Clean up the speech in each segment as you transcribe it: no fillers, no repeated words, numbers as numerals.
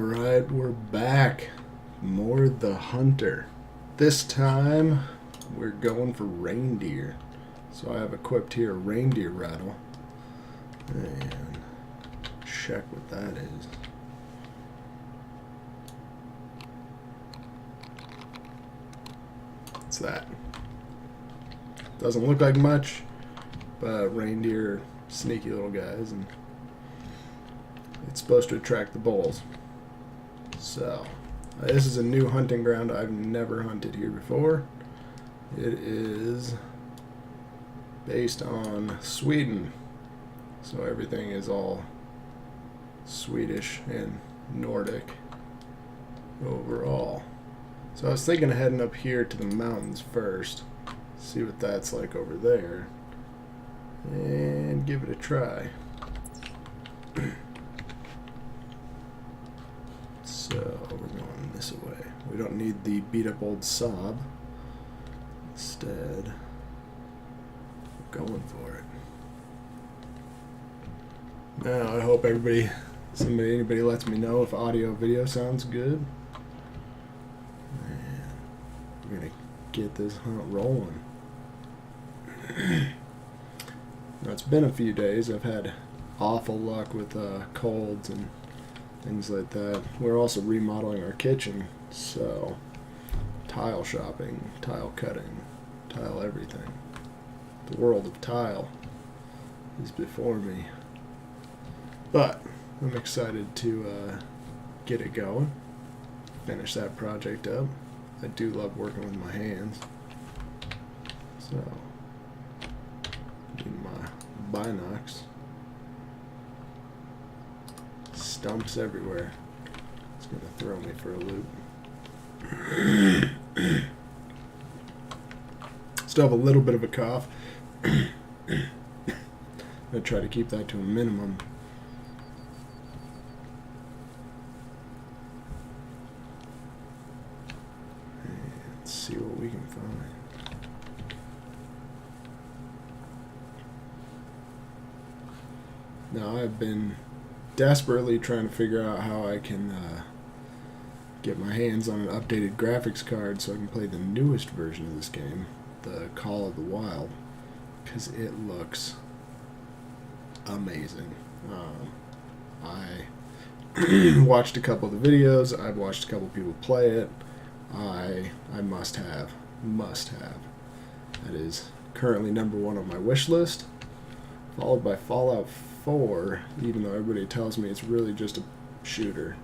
Alright, we're back. More the hunter. This time, we're going for reindeer. So I have equipped here a reindeer rattle. And check what that is. What's that? Doesn't look like much, but reindeer are sneaky little guys, and it's supposed to attract the bulls. So, this is a new hunting ground. I've never hunted here before. It is based on Sweden. So everything is all Swedish and Nordic overall. So I was thinking of heading up here to the mountains first. See what that's like over there. And give it a try. So we're going this way. We don't need the beat up old Saab. Instead, we're going for it. Now I hope anybody lets me know if audio video sounds good. And we're gonna get this hunt rolling. Now it's been a few days. I've had awful luck with colds and things like that. We're also remodeling our kitchen, so tile shopping, tile cutting, tile everything. The world of tile is before me. But I'm excited to get it going, finish that project up. I do love working with my hands. So, need my binocs. Stumps everywhere. It's going to throw me for a loop. Still have a little bit of a cough. I'm going to try to keep that to a minimum. Let's see what we can find. Now I've been desperately trying to figure out how I can get my hands on an updated graphics card so I can play the newest version of this game, the Call of the Wild, because it looks amazing. I watched a couple of the videos. I've watched a couple of people play it. I must have. That is currently #1 on my wish list, followed by Fallout 4, even though everybody tells me it's really just a shooter.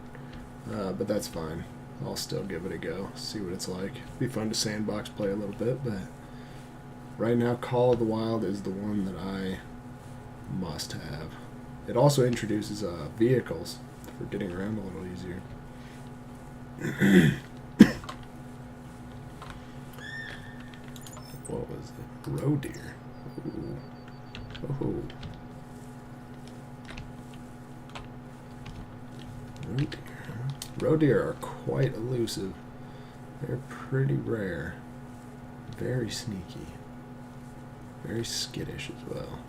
But that's fine. I'll still give it a go, see what it's like. Be fun to sandbox play a little bit, but right now Call of the Wild is the one that I must have. It also introduces vehicles for getting around a little easier. What was it? Roe deer. Ooh. Oh. Roe deer are quite elusive. They're pretty rare. Very sneaky. Very skittish as well.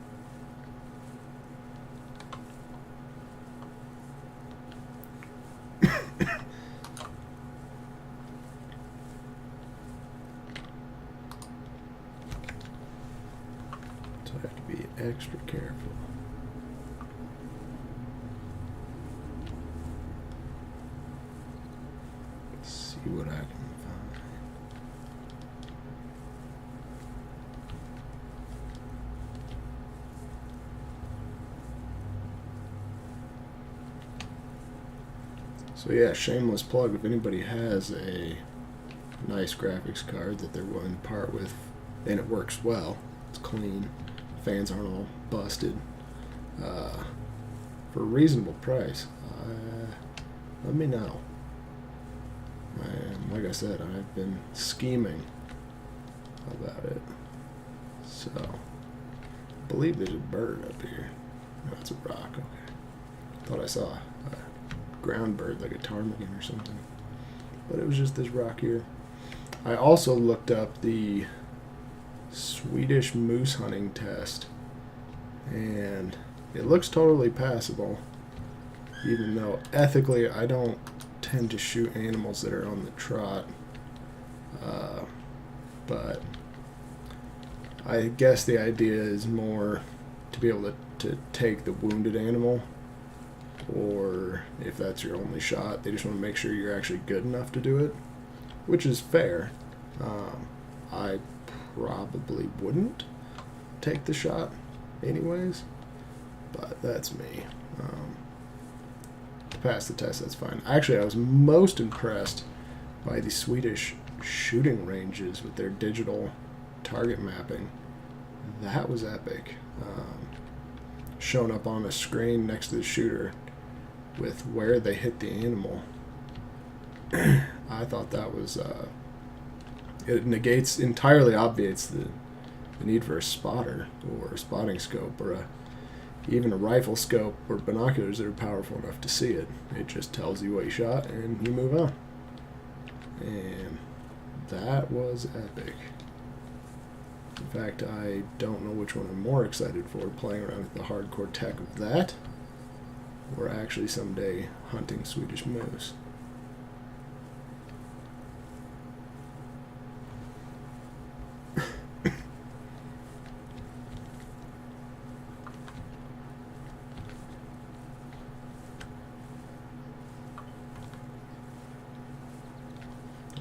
So I have to be extra careful. See what I can find. So yeah, shameless plug, if anybody has a nice graphics card that they're willing to part with and it works well, it's clean, fans aren't all busted, for a reasonable price, let me know. And like I said, I've been scheming about it. So, I believe there's a bird up here. No, it's a rock. Okay. Thought I saw a ground bird, like a ptarmigan or something. But it was just this rock here. I also looked up the Swedish moose hunting test. And it looks totally passable. Even though ethically I don't tend to shoot animals that are on the trot, but I guess the idea is more to be able to take the wounded animal, or if that's your only shot, they just want to make sure you're actually good enough to do it, which is fair. I probably wouldn't take the shot anyways, but that's me. To pass the test, that's fine. Actually, I was most impressed by the Swedish shooting ranges with their digital target mapping. That was epic. Shown up on a screen next to the shooter with where they hit the animal. I thought that was it entirely obviates the need for a spotter or a spotting scope or even a rifle scope or binoculars that are powerful enough to see it. It just tells you what you shot and you move on. And that was epic. In fact, I don't know which one I'm more excited for, playing around with the hardcore tech of that, or actually someday hunting Swedish moose.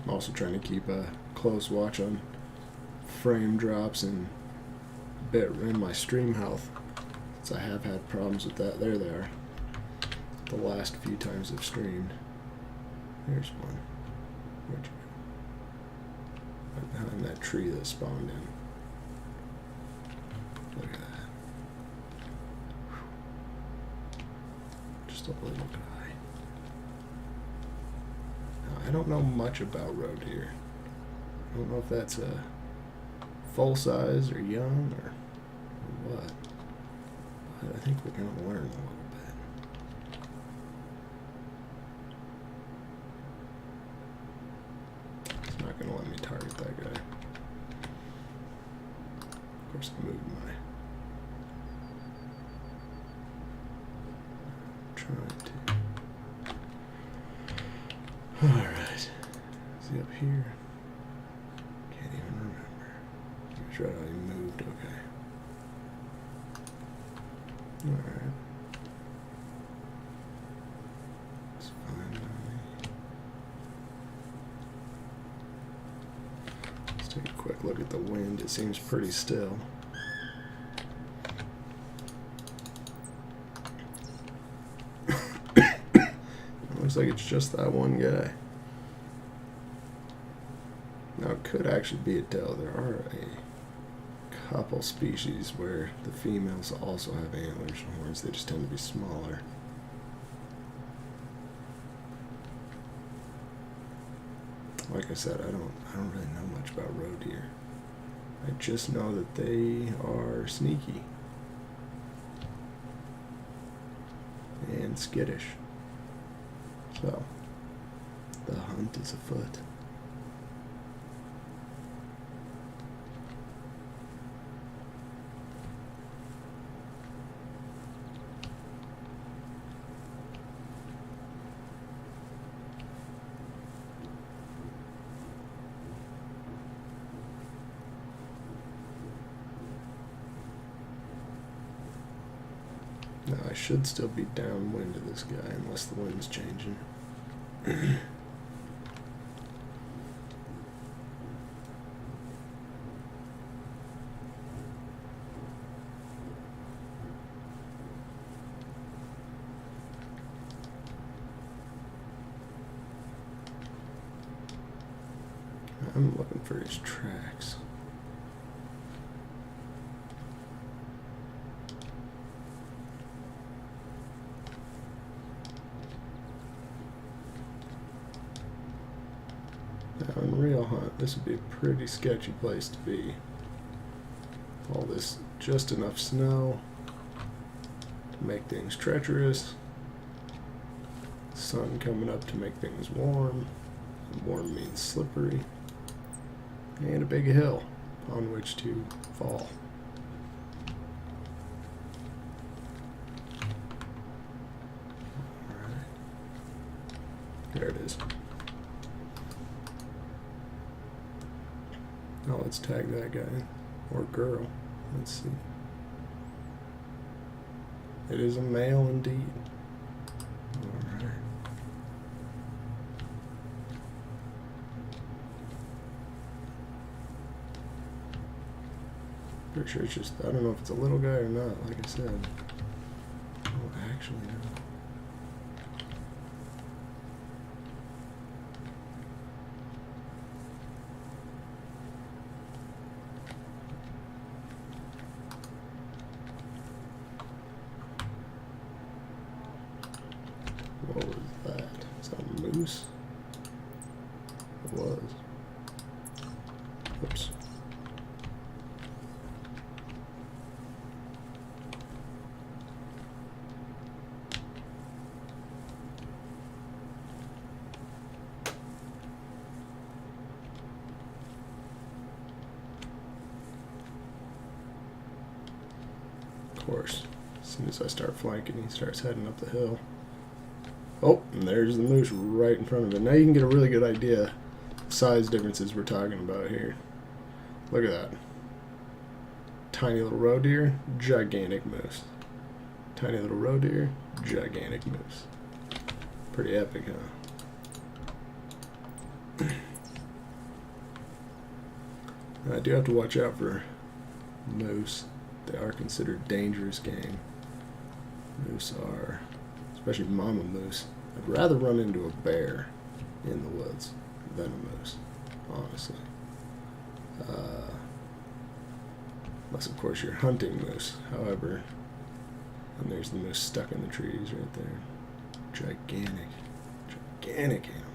I'm also trying to keep a close watch on frame drops and bit in my stream health, since I have had problems with that. There they are. The last few times I've streamed. There's one. Where'd you go? Right behind that tree that spawned in. Look at that. Just a little guy. Now, I don't know much about roe deer. I don't know if that's a full size or young or what. But I think we're going to learn a little bit. It's not going to let me target that guy. Of course, I moved my... trying to... Alright. Is he up here? Can't even remember. That's right, I moved, okay. Alright. It's fine by me. Let's take a quick look at the wind. It seems pretty still. Looks like it's just that one guy. Now, it could actually be a doe. There are a couple species where the females also have antlers and horns. They just tend to be smaller. Like I said, I don't really know much about roe deer. I just know that they are sneaky and skittish. So, the hunt is afoot. Now, I should still be downwind of this guy unless the wind's changing. I'm looking for his tracks. Now, in real hunt, this would be a pretty sketchy place to be. All this just enough snow to make things treacherous. Sun coming up to make things warm. And warm means slippery. And a big hill on which to fall. Alright. There it is. Oh, let's tag that guy. Or girl. Let's see. It is a male indeed. Alright. Pretty sure it's just, I don't know if it's a little guy or not, like I said. Oh, actually, no. What was that? Is that a moose? It was. Oops. Of course, as soon as I start flanking, he starts heading up the hill. Oh, and there's the moose right in front of it. Now you can get a really good idea the size differences we're talking about here. Look at that. Tiny little roe deer, gigantic moose. Tiny little roe deer, gigantic moose. Pretty epic, huh? I do have to watch out for moose. They are considered dangerous game. Moose are, especially mama moose. I'd rather run into a bear in the woods than a moose, honestly. Unless, of course, you're hunting moose. However, and there's the moose stuck in the trees right there. Gigantic, gigantic animal.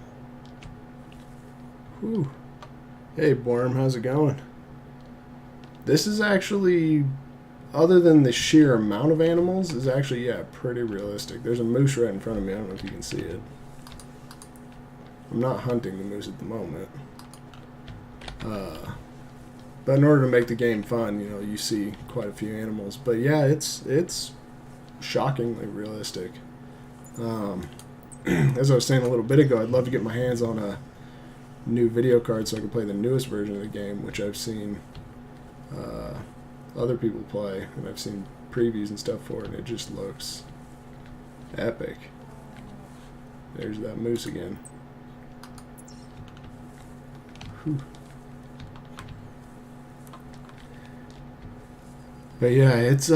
Whew. Hey, Borm, how's it going? This is actually, other than the sheer amount of animals, is actually, yeah, pretty realistic. There's a moose right in front of me. I don't know if you can see it. I'm not hunting the moose at the moment. But in order to make the game fun, you know, you see quite a few animals. But yeah, it's shockingly realistic. As I was saying a little bit ago, I'd love to get my hands on a new video card so I can play the newest version of the game, which I've seen other people play, and I've seen previews and stuff for it, and it just looks epic. There's that moose again. Whew. But yeah, it's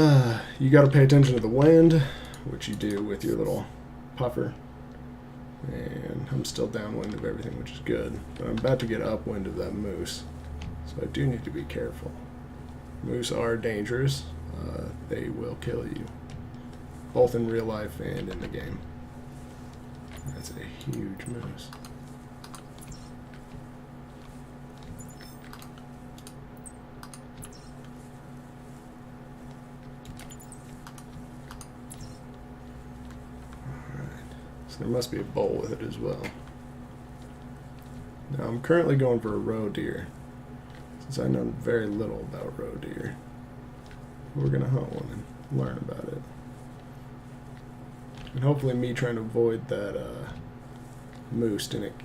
you got to pay attention to the wind, which you do with your little puffer. And I'm still downwind of everything, which is good. But I'm about to get upwind of that moose, so I do need to be careful. Moose are dangerous. They will kill you, both in real life and in the game. That's a huge moose. There must be a bull with it as well. Now I'm currently going for a roe deer, since I know very little about roe deer. We're going to hunt one and learn about it. And hopefully me trying to avoid that moose didn't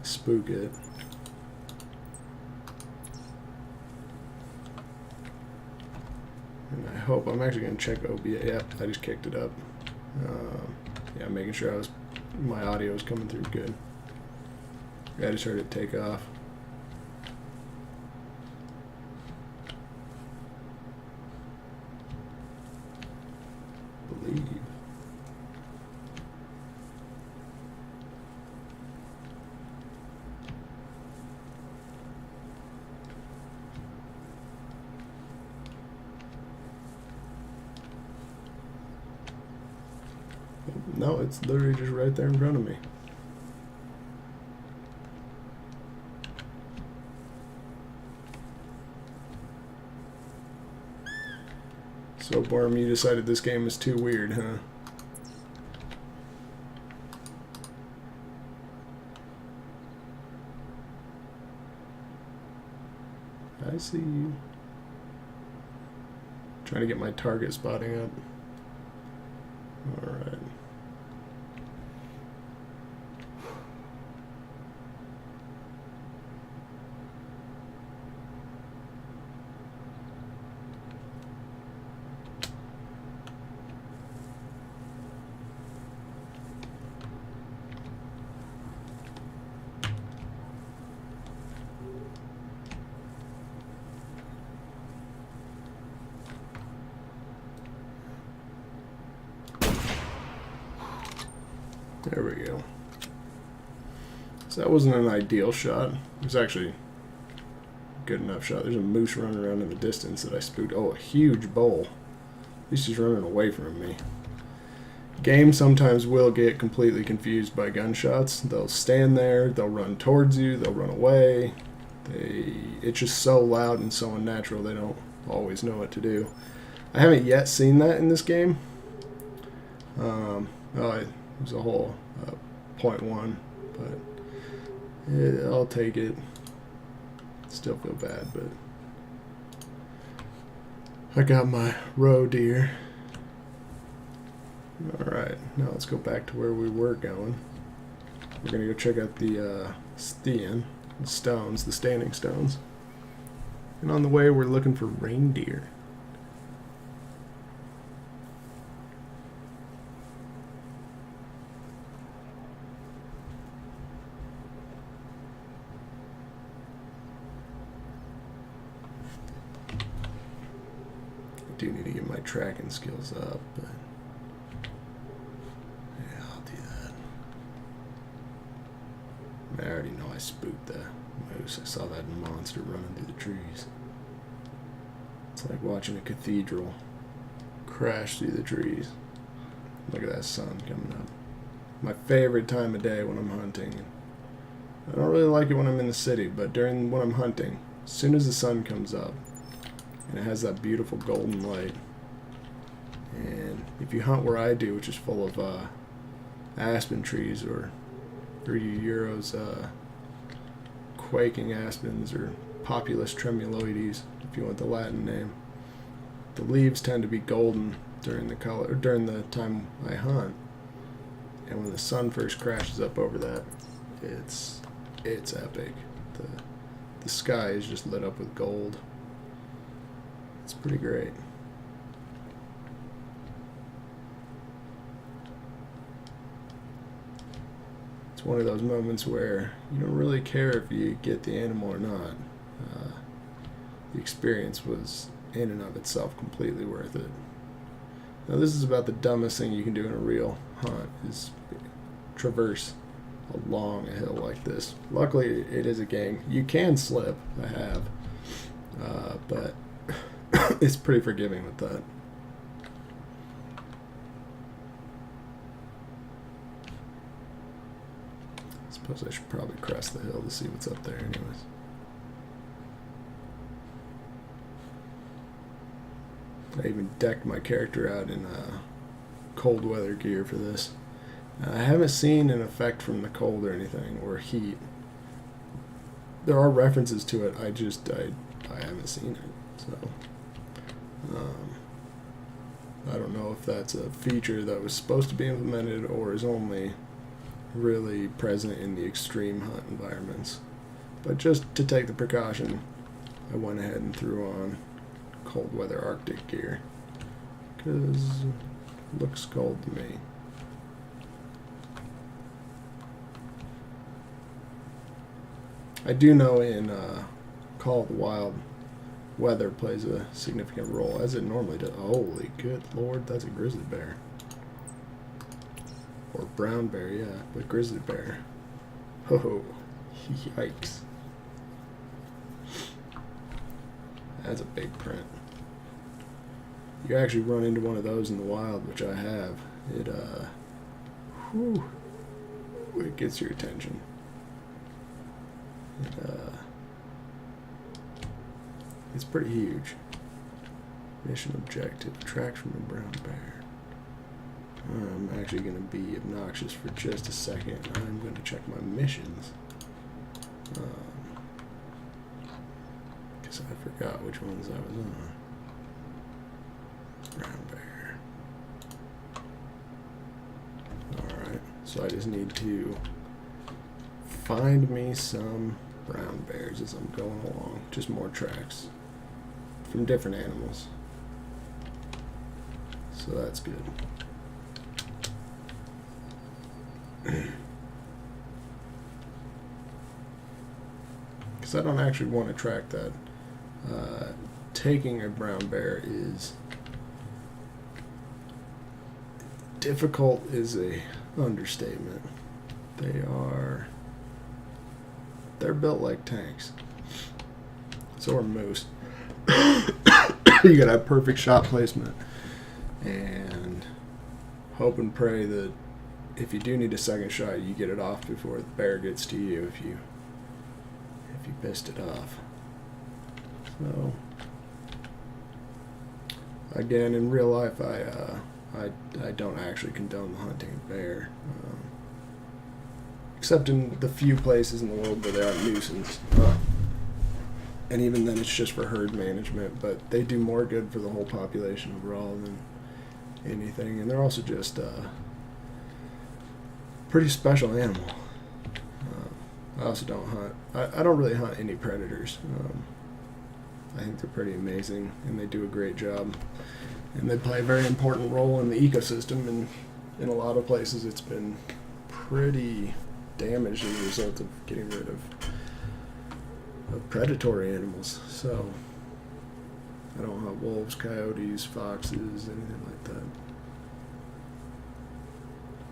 spook it. And I hope, I'm actually going to check OBS. Yep, I just kicked it up. Yeah, making sure my audio is coming through good. I just heard it take off. Believe. No, it's literally just right there in front of me. So, Borm, you decided this game is too weird, huh? I see you. Trying to get my target spotting up. Alright. There we go. So that wasn't an ideal shot. It was actually a good enough shot. There's a moose running around in the distance that I spooked. Oh, a huge bull. At least he's running away from me. Games sometimes will get completely confused by gunshots. They'll stand there, they'll run towards you, they'll run away. It's just so loud and so unnatural they don't always know what to do. I haven't yet seen that in this game. It was a whole 0.1, but I'll take it. Still feel bad, but I got my roe deer. Alright, now let's go back to where we were going. We're going to go check out the stones, the standing stones. And on the way, we're looking for reindeer. I do need to get my tracking skills up, but yeah, I'll do that. I already know I spooked the moose. I saw that monster running through the trees. It's like watching a cathedral crash through the trees. Look at that sun coming up. My favorite time of day when I'm hunting. I don't really like it when I'm in the city, but when I'm hunting, as soon as the sun comes up, and it has that beautiful golden light, and if you hunt where I do, which is full of aspen trees or Euros, quaking aspens or Populus tremuloides, if you want the Latin name, the leaves tend to be golden during the time I hunt, and when the sun first crashes up over that, it's epic. The sky is just lit up with gold. It's pretty great. It's one of those moments where you don't really care if you get the animal or not. The experience was in and of itself completely worth it. Now this is about the dumbest thing you can do in a real hunt, is traverse along a hill like this. Luckily it is a game. You can slip, I have, but it's pretty forgiving with that. I suppose I should probably crest the hill to see what's up there anyways. I even decked my character out in cold weather gear for this. I haven't seen an effect from the cold or anything, or heat. There are references to it, I haven't seen it, so I don't know if that's a feature that was supposed to be implemented or is only really present in the extreme hunt environments. But just to take the precaution, I went ahead and threw on cold weather Arctic gear, because it looks cold to me. I do know in Call of the Wild, weather plays a significant role, as it normally does. Holy good lord, that's a grizzly bear. Or brown bear, yeah, but grizzly bear. Oh, yikes. That's a big print. You actually run into one of those in the wild, which I have. It gets your attention. It's pretty huge. Mission objective: track from a brown bear. I'm actually going to be obnoxious for just a second. I'm going to check my missions. Because I forgot which ones I was on. Brown bear. Alright, so I just need to find me some brown bears as I'm going along. Just more tracks from different animals. So that's good. Because I don't actually want to track that. Taking a brown bear is difficult, is a understatement. They're built like tanks. So are moose. You gotta have perfect shot placement and hope and pray that if you do need a second shot, you get it off before the bear gets to you if you pissed it off. So again, in real life, I don't actually condone the hunting of bear, except in the few places in the world where they are a nuisance. And even then, it's just for herd management. But they do more good for the whole population overall than anything. And they're also just a pretty special animal. I also don't hunt. I don't really hunt any predators. I think they're pretty amazing, and they do a great job. And they play a very important role in the ecosystem. And in a lot of places, it's been pretty damaged as a result of getting rid of predatory animals. So I don't hunt wolves, coyotes, foxes, anything like that.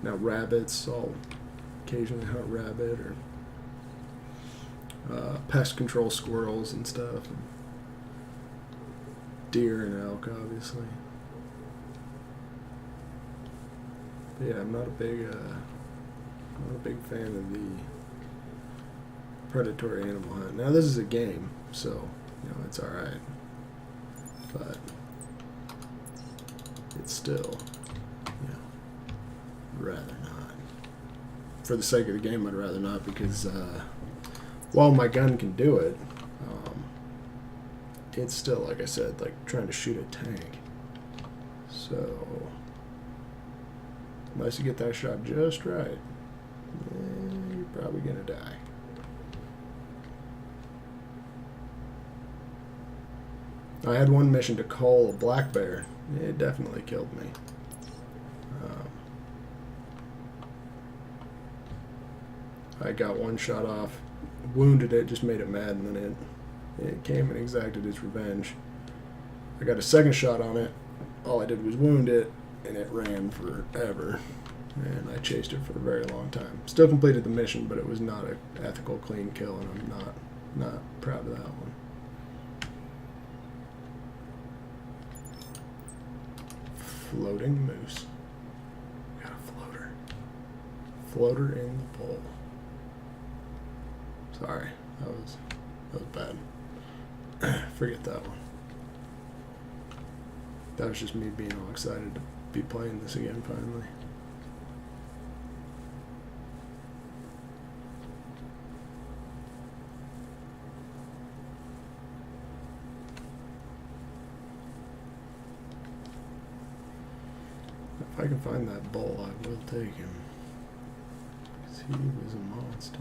Now rabbits, I'll occasionally hunt rabbit or pest control squirrels and stuff. And deer and elk, obviously. But yeah, I'm not a big fan of the predatory animal hunt. Now this is a game, so it's all right, but it's still, rather not. For the sake of the game, I'd rather not, because while my gun can do it, it's still, like I said, like trying to shoot a tank. So unless you get that shot just right, you're probably gonna die. I had one mission to cull a black bear. It definitely killed me. I got one shot off, wounded it, just made it mad, and then it came and exacted its revenge. I got a second shot on it. All I did was wound it, and it ran forever. And I chased it for a very long time. Still completed the mission, but it was not an ethical, clean kill, and I'm not proud of that one. Floating moose. Got a floater. Floater in the bowl. Sorry, that was bad. Forget that one. That was just me being all excited to be playing this again finally. If I can find that bull, I will take him. Because he was a monster.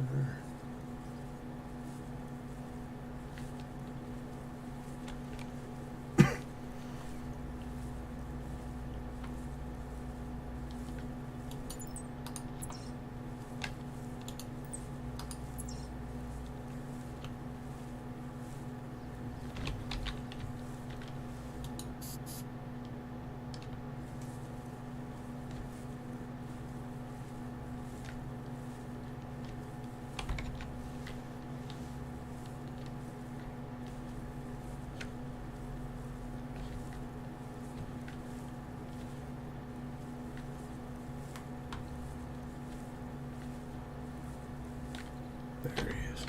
There he is.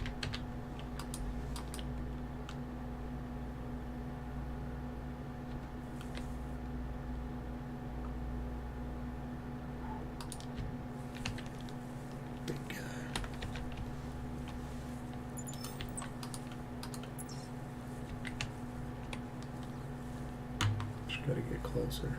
Big guy. Just gotta get closer.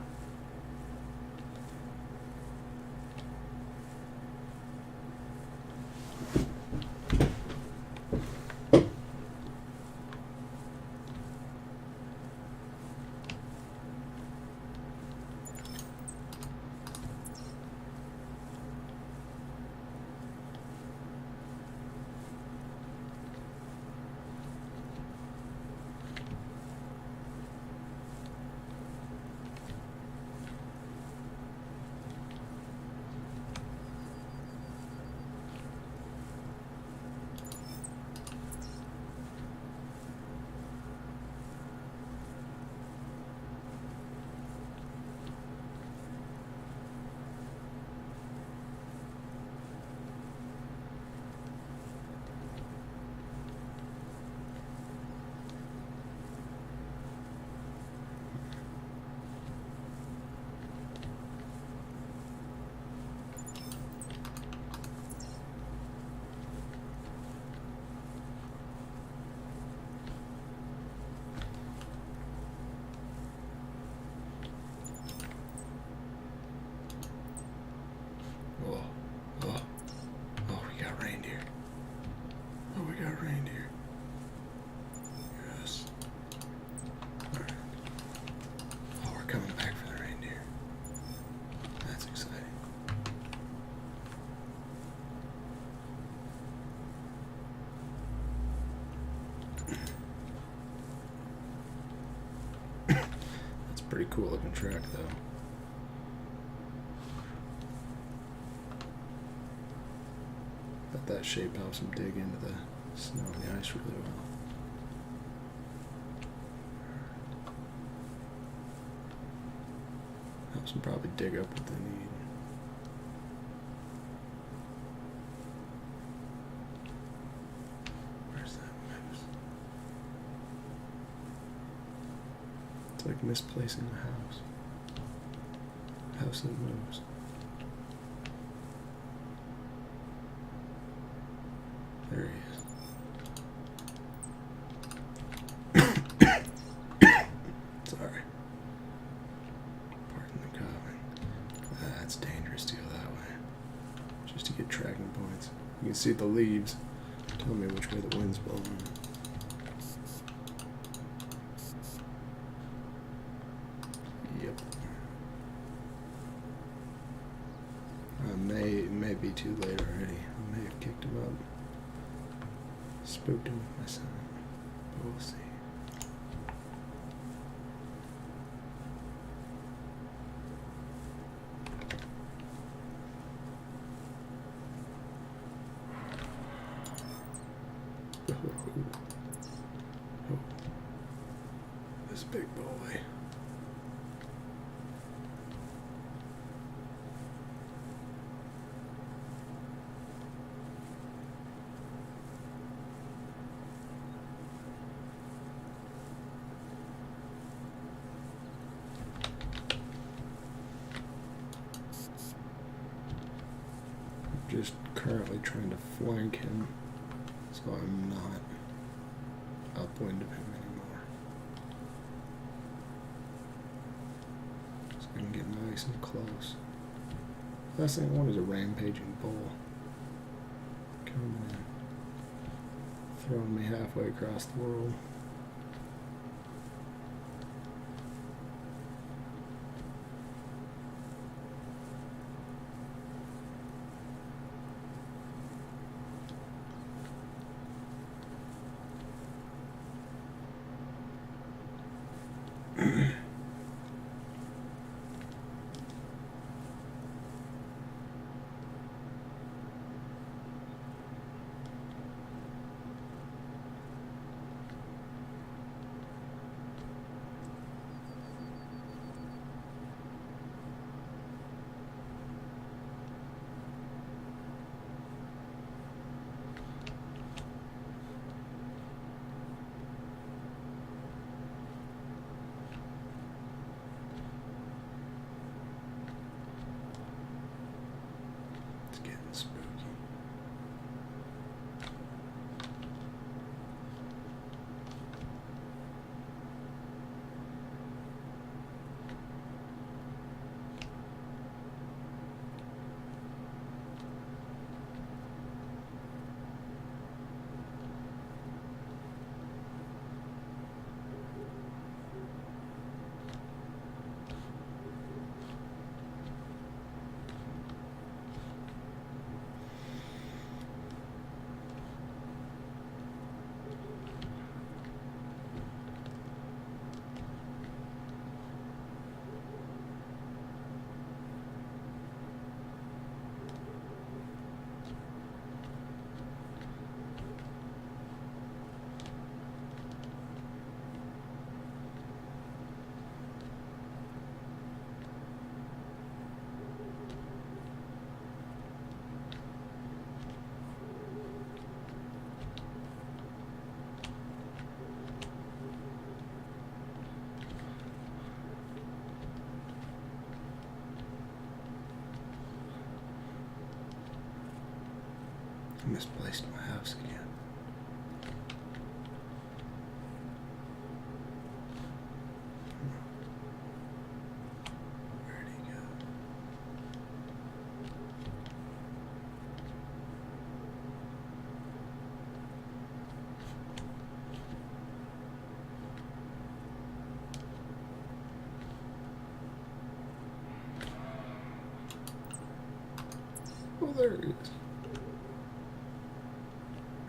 pretty cool looking track though. But that shape helps him dig into the snow and the ice really well. Helps them probably dig up what they need. Where's that moose? It's like misplacing the house. House that moves. There he is. Sorry. Pardon the coughing. It's dangerous to go that way. Just to get tracking points. You can see the leaves. Tell me which way the wind's blowing. Yep. It may be too late already. I may have kicked him up. Spooked him with my son. But we'll see. Oh, this big boy. I'm just currently trying to flank him, so I'm not upwind of him anymore. So I can get nice and close. Last thing I want is a rampaging bull coming in, throwing me halfway across the world. It's getting spooky. I misplaced my house again. Where'd he go? Oh, there he is.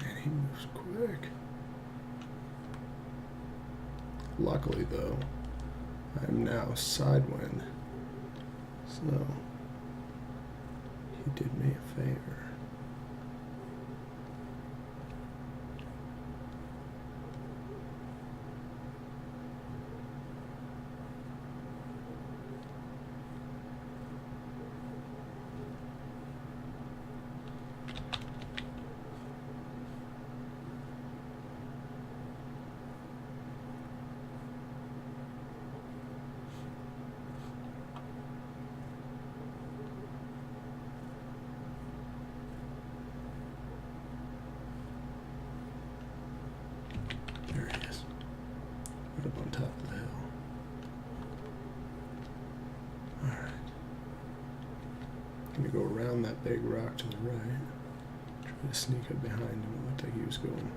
Man, he moves quick. Luckily, though, I'm now sidewind. So he did me a favor. There he is. Right up on top of the hill. Alright. Gonna go around that big rock to the right. Try to sneak up behind him. It looked like he was going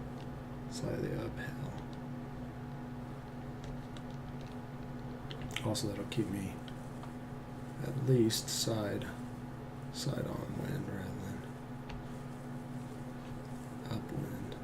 slightly uphill. Also, that'll keep me at least side on wind rather than upwind.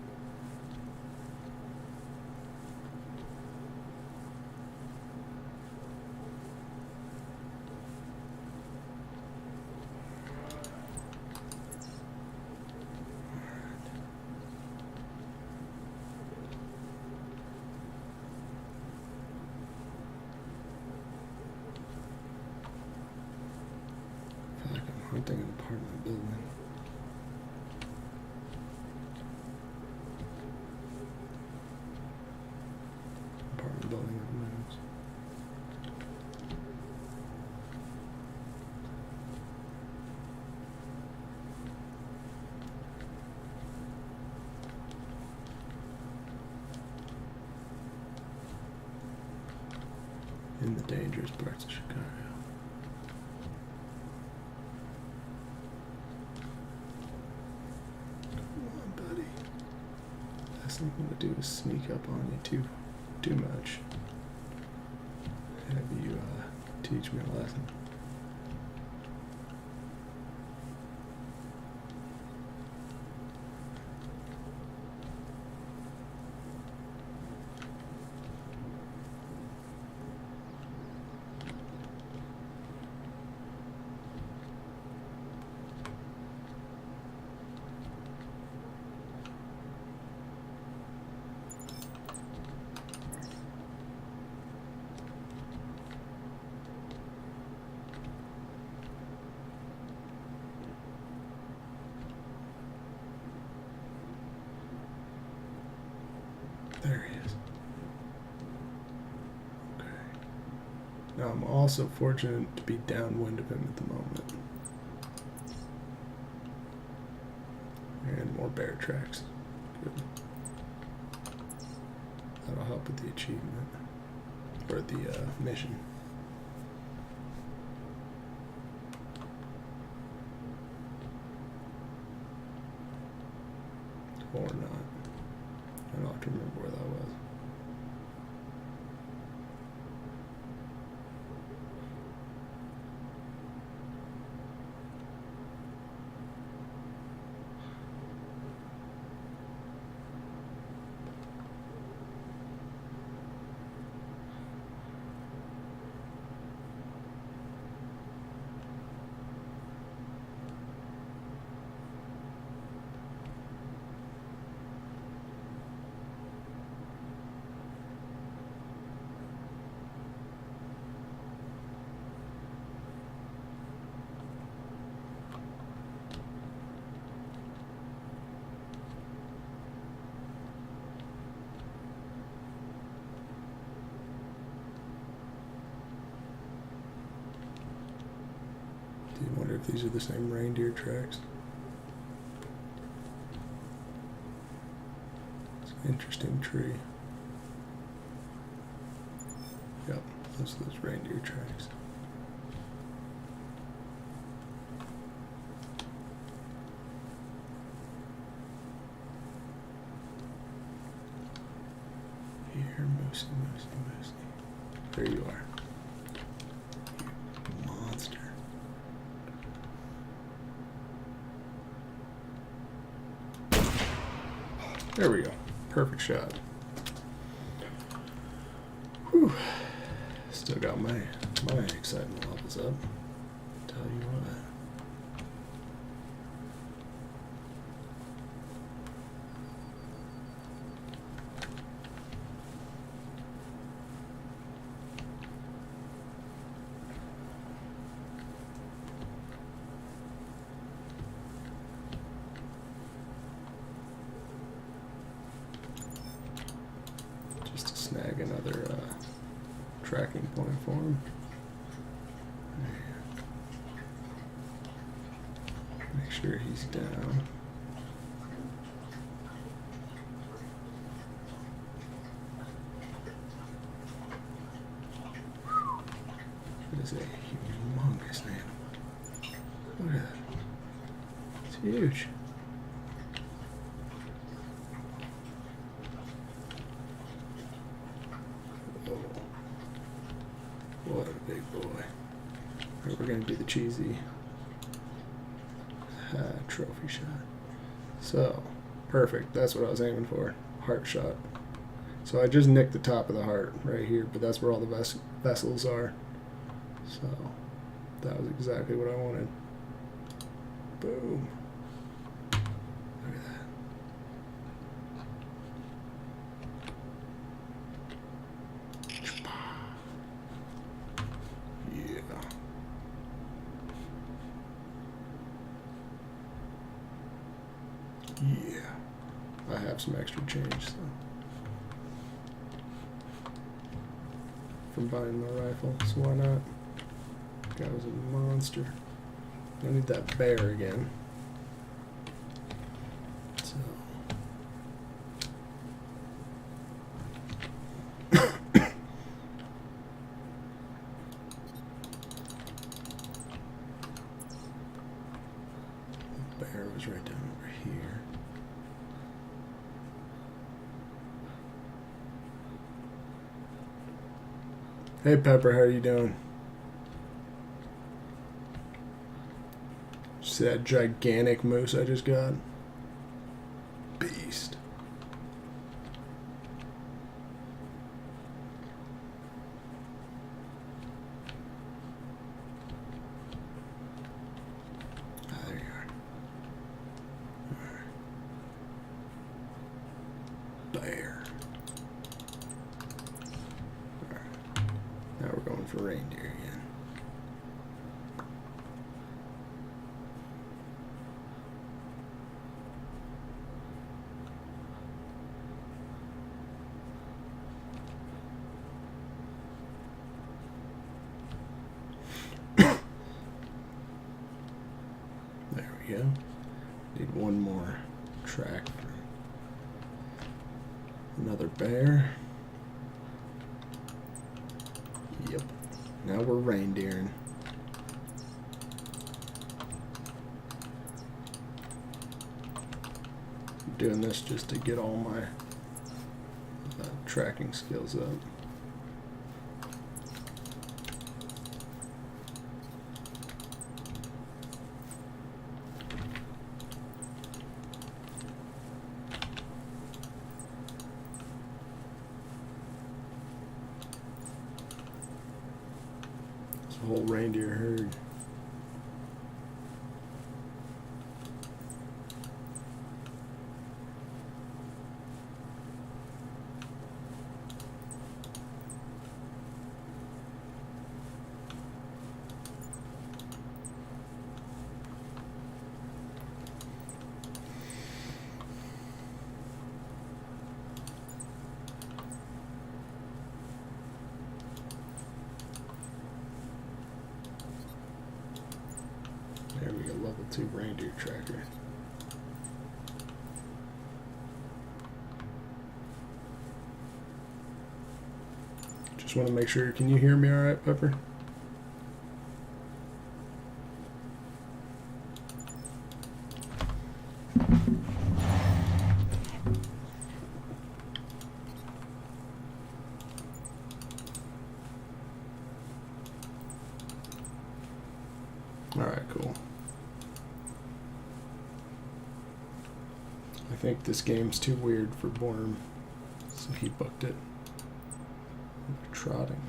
Hunting an apartment building. Apartment building that moves. In the dangerous parts of Chicago. Last thing I'm going to do is sneak up on you too much. Have you teach me a lesson. There he is. Okay. Now I'm also fortunate to be downwind of him at the moment. And more bear tracks. Good. That'll help with the achievement. Or the mission. Or not. I don't have to remember where that was. Do you wonder if these are the same reindeer tracks? It's an interesting tree. Yep, those are those reindeer tracks. Here, Moosey, Moosey, Moosey. There you are. You monster. There we go. Perfect shot. Whew. Still got got my excitement levels up. Tell you what. Just to snag another tracking point for him. Make sure he's down. That is a humongous animal. Look at that. It's huge. Oh. What a big boy. Right, we're going to do the cheesy trophy shot. So, perfect. That's what I was aiming for. Heart shot. So I just nicked the top of the heart right here, but that's where all the vessels are. So, that was exactly what I wanted. Boom. Look at that. Yeah. Yeah. I have some extra change, so. From buying my rifle, so why not? Guy was a monster. I need that bear again. So. The bear was right down over here. Hey Pepper, how are you doing? See that gigantic moose I just got? Beast. Ah, there you are. All right. Bear. All right. Now we're going for reindeer again. There we go. Need one more track for another bear. Yep. Now we're reindeering. I'm doing this just to get all my tracking skills up. Whole reindeer herd. There we go, level 2 reindeer tracker. Just want to make sure, can you hear me all right, Pepper? All right, cool. I think this game's too weird for Borm, so he booked it. Trotting.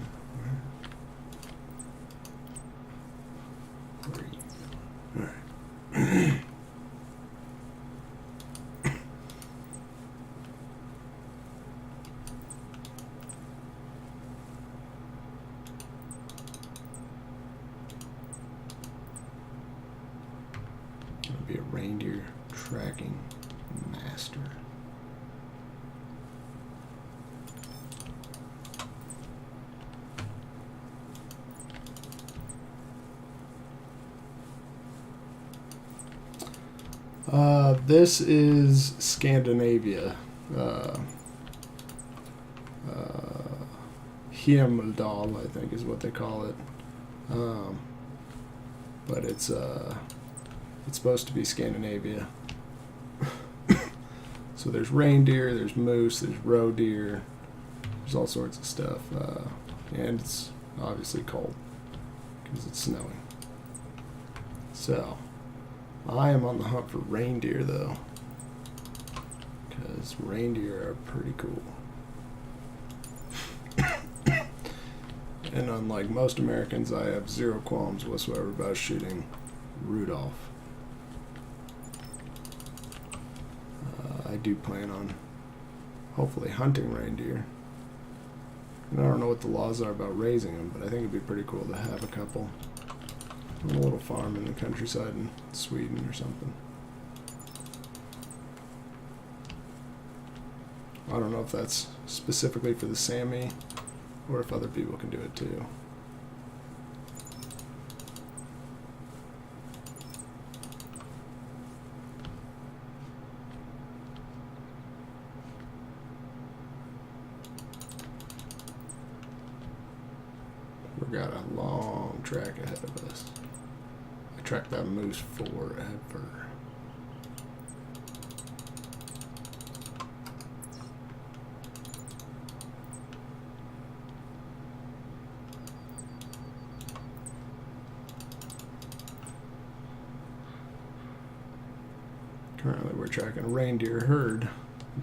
Reindeer tracking master. This is Scandinavia. Himmeldal, I think, is what they call it. But it's supposed to be Scandinavia. So there's reindeer, there's moose, there's roe deer, there's all sorts of stuff, and it's obviously cold because it's snowing. So I am on the hunt for reindeer though, because reindeer are pretty cool. And unlike most Americans, I have zero qualms whatsoever about shooting Rudolph. I do plan on hopefully hunting reindeer. And I don't know what the laws are about raising them, but I think it'd be pretty cool to have a couple on a little farm in the countryside in Sweden or something. I don't know if that's specifically for the Sami or if other people can do it too. We've got a long track ahead of us. I tracked that moose forever. Currently we're tracking a reindeer herd.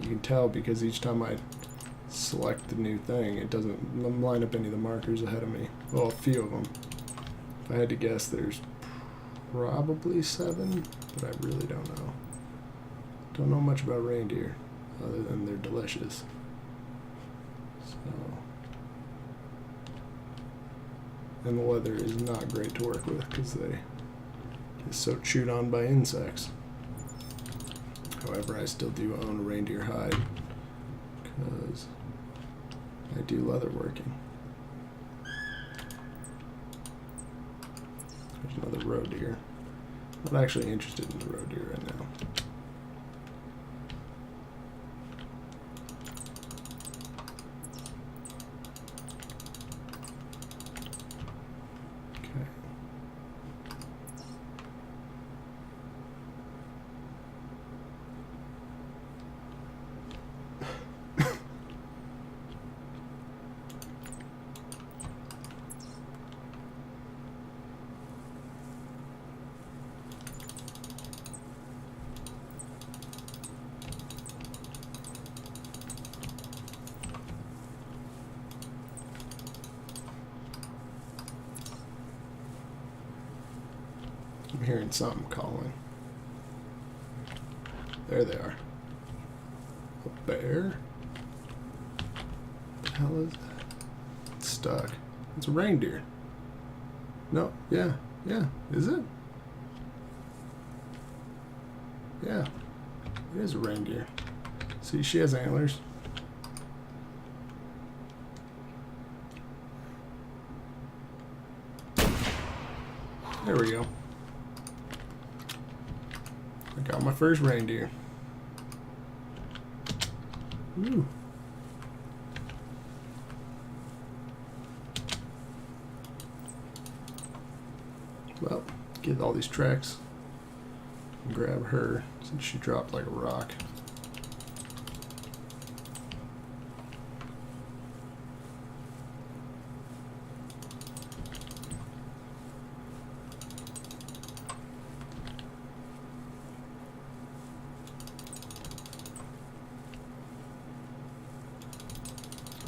You can tell because each time I select the new thing, it doesn't line up any of the markers ahead of me. Well, a few of them. If I had to guess, there's probably 7, but I really don't know. Don't know much about reindeer, other than they're delicious. So, and the leather is not great to work with because they get so chewed on by insects. However, I still do own a reindeer hide because I do leather working. There's another roe deer. I'm not actually interested in the roe deer right now. I'm hearing something calling. There they are. A bear? What the hell is that? It's stuck. It's a reindeer. No, yeah, is it? Yeah, it is a reindeer. See, she has antlers. There we go. I got my first reindeer. Ooh. Well, get all these tracks and grab her since she dropped like a rock.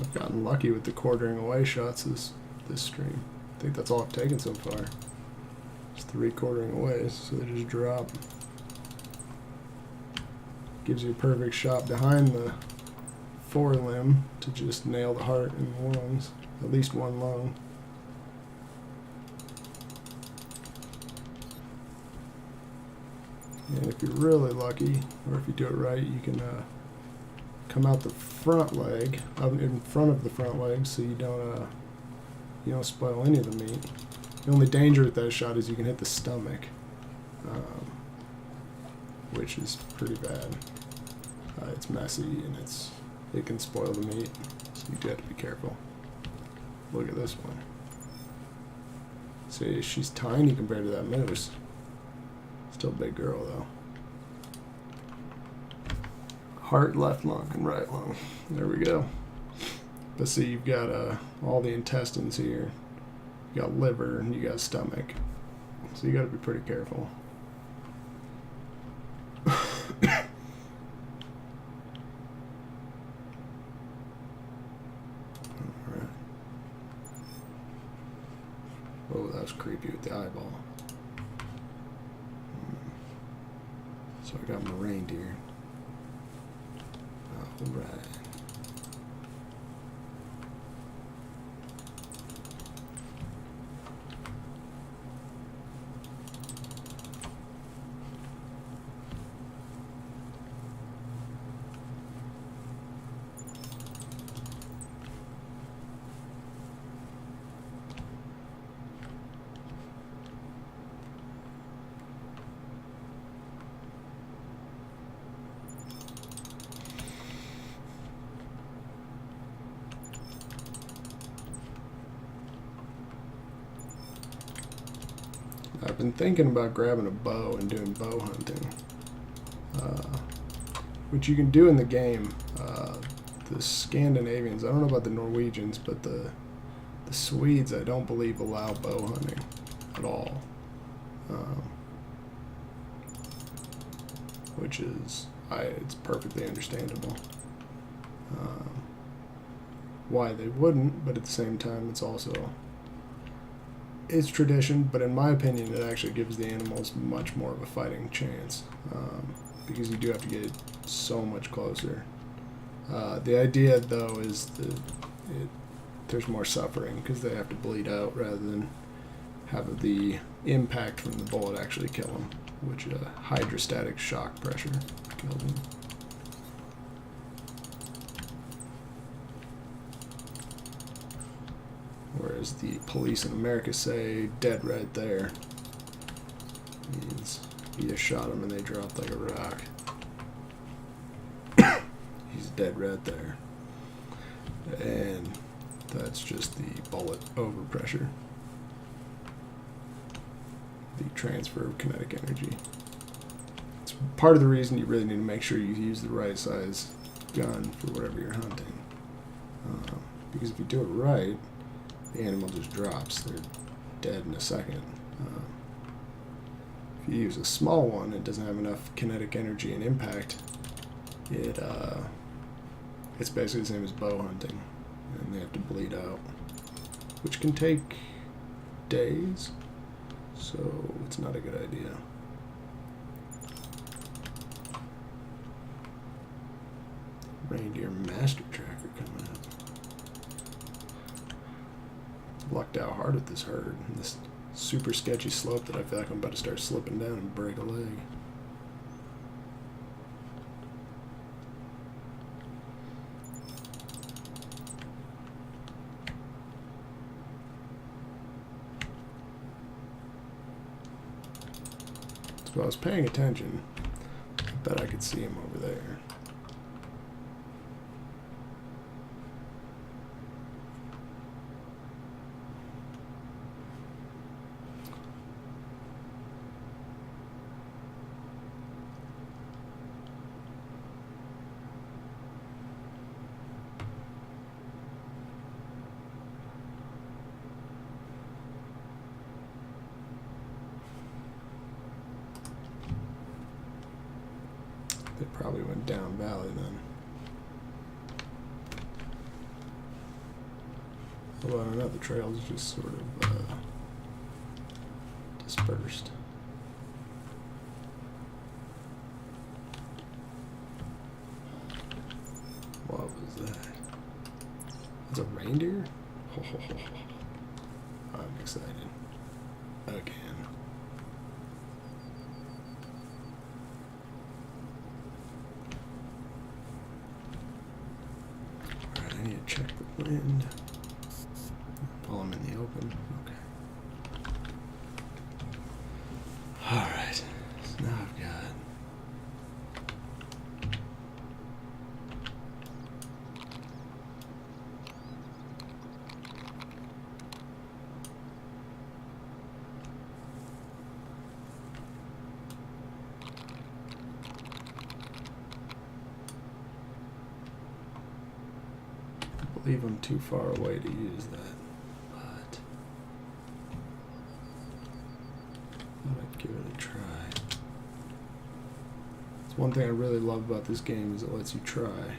I've gotten lucky with the quartering away shots this stream. I think that's all I've taken so far. It's 3 quartering aways, so they just drop. Gives you a perfect shot behind the forelimb to just nail the heart and the lungs, at least one lung. And if you're really lucky, or if you do it right, you can come out the front leg, out in front of the front leg, so you don't spoil any of the meat. The only danger with that shot is you can hit the stomach, which is pretty bad. It's messy and it can spoil the meat, so you do have to be careful. Look at this one. See, she's tiny compared to that moose. Still a big girl though. Heart, left lung, and right lung. There we go. But see, you've got all the intestines here. You got liver and you got stomach. So you got to be pretty careful. Alright. Oh, that was creepy with the eyeball. So I got my reindeer. Alright. I've been thinking about grabbing a bow and doing bow hunting, which you can do in the game. The Scandinavians, I don't know about the Norwegians, but the Swedes, I don't believe, allow bow hunting at all, which is, it's perfectly understandable why they wouldn't, but at the same time, it's tradition, but in my opinion, it actually gives the animals much more of a fighting chance, because you do have to get so much closer. The idea, though, is that there's more suffering because they have to bleed out rather than have the impact from the bullet actually kill them, which hydrostatic shock pressure kills them. Whereas the police in America say dead right there means you just shot him and they dropped like a rock. He's dead right there. And that's just the bullet overpressure. The transfer of kinetic energy. It's part of the reason you really need to make sure you use the right size gun for whatever you're hunting. Because if you do it right, the animal just drops. They're dead in a second. If you use a small one, it doesn't have enough kinetic energy and impact. It's basically the same as bow hunting, and they have to bleed out, which can take days, so it's not a good idea. Reindeer master tracker coming up. Lucked out hard with this herd. This super sketchy slope that I feel like I'm about to start slipping down and break a leg. So I was paying attention. I bet I could see him over there. They probably went down valley then. Although I don't know, the trail's just sort of dispersed. What was that? That's a reindeer? I'm excited. Again. check the wind. While I'm in the open. Okay. Alright. So now I've got I believe I'm too far away to use that, but thought I'd give it a try. It's one thing I really love about this game is it lets you try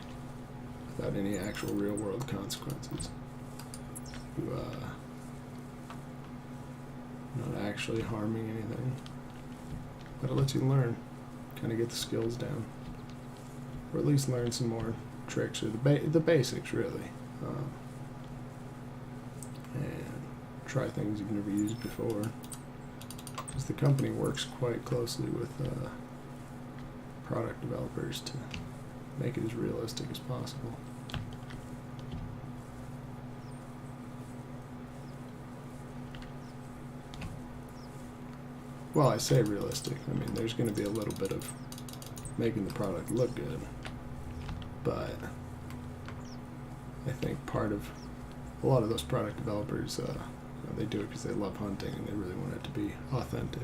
without any actual real world consequences. You, not actually harming anything, but it lets you learn, kind of get the skills down, or at least learn some more tricks or the basics really. And try things you've never used before. Because the company works quite closely with product developers to make it as realistic as possible. Well, I say realistic. I mean, there's going to be a little bit of making the product look good, but I think part of a lot of those product developers, they do it because they love hunting and they really want it to be authentic.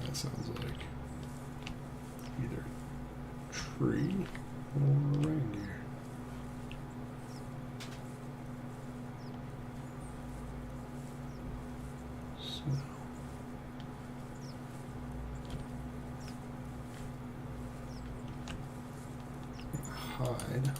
That sounds like either a tree or a reindeer. So hide.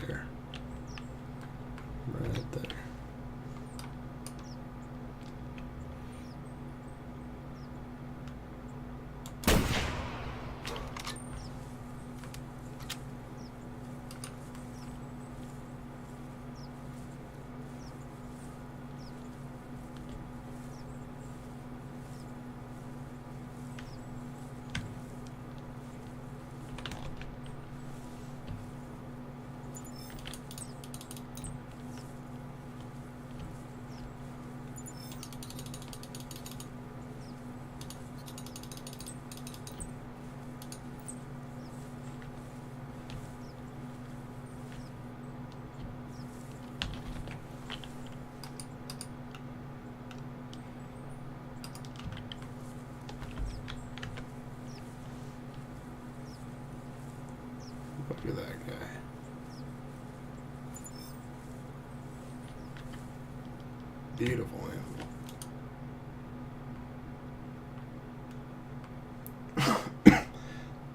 There. Right there. Look at that guy. Beautiful animal.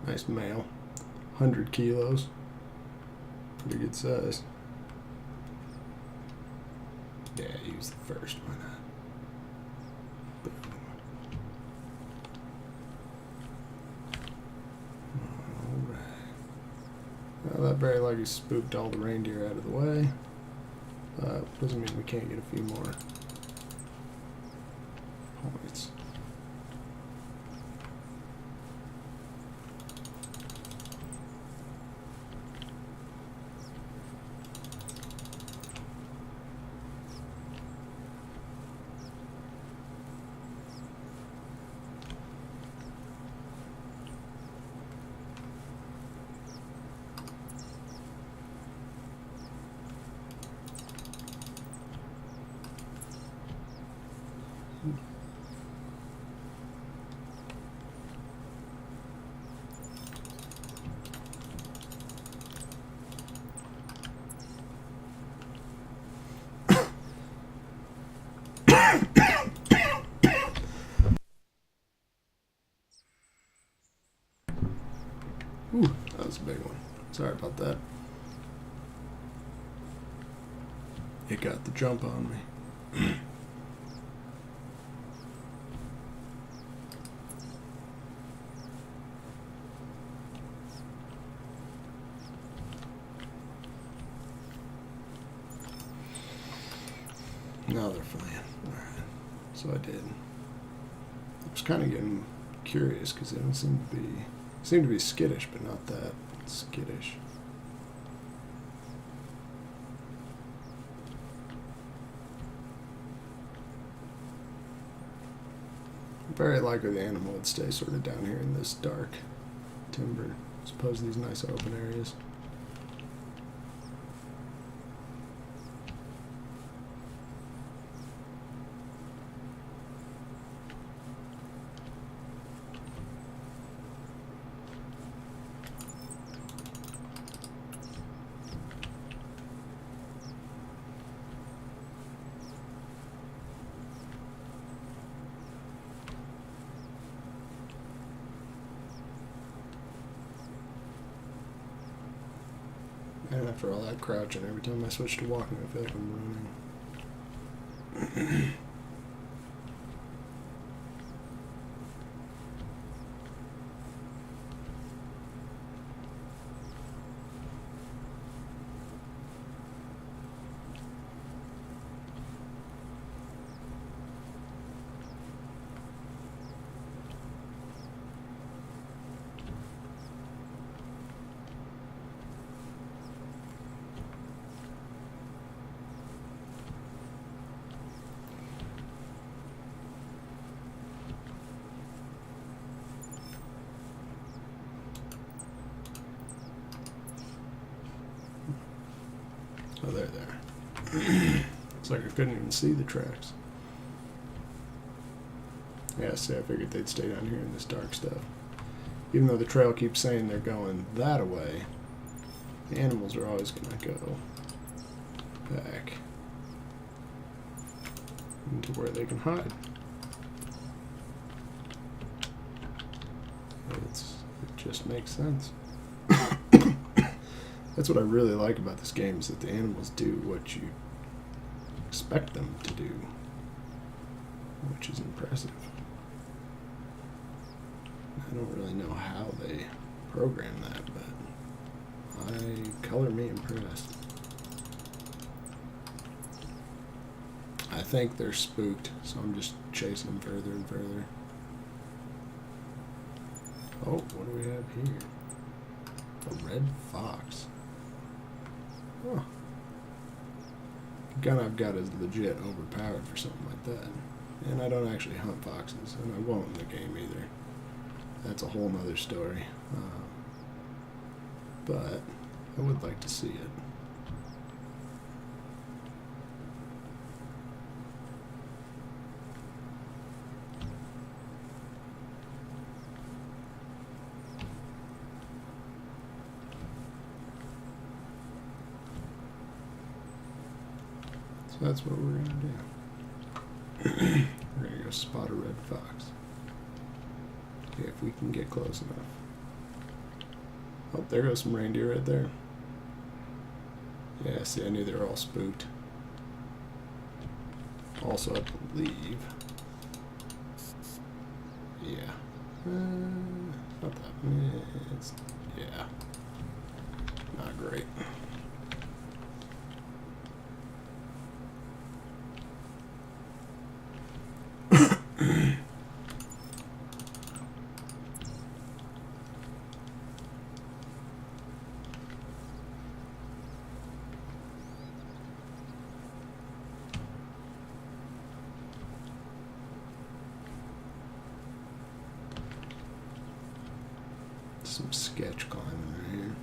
Nice male. 100 kilos. Pretty good size. Yeah, use the first. Why not? Boom. Alright. Well, that very likely spooked all the reindeer out of the way. Doesn't mean we can't get a few more points. Ooh, that was a big one. Sorry about that. It got the jump on me. Now they're flying. Alright. So I did. I was kind of getting curious because they don't seem to be skittish, but not that skittish. Very likely the animal would stay sort of down here in this dark timber, as opposed to these nice open areas. And after all that crouching, every time I switch to walking, I feel like I'm running. Oh, they're there. Looks like I couldn't even see the tracks. Yeah, see, I figured they'd stay down here in this dark stuff. Even though the trail keeps saying they're going that way, the animals are always going to go back into where they can hide. It just makes sense. That's what I really like about this game, is that the animals do what you expect them to do, which is impressive. I don't really know how they program that, but color me impressed. I think they're spooked, so I'm just chasing them further and further. Oh, what do we have here? A red fox. Huh. The gun I've got is legit overpowered for something like that. And I don't actually hunt foxes, and I won't in the game either. That's a whole nother story. But I would like to see it. So that's what we're going to do. We're going to go spot a red fox. Okay, if we can get close enough. Oh, there goes some reindeer right there. Yeah, see, I knew they were all spooked. Also, I believe... Yeah. Not that... It's... Yeah. Not great. Some sketch climbing right here.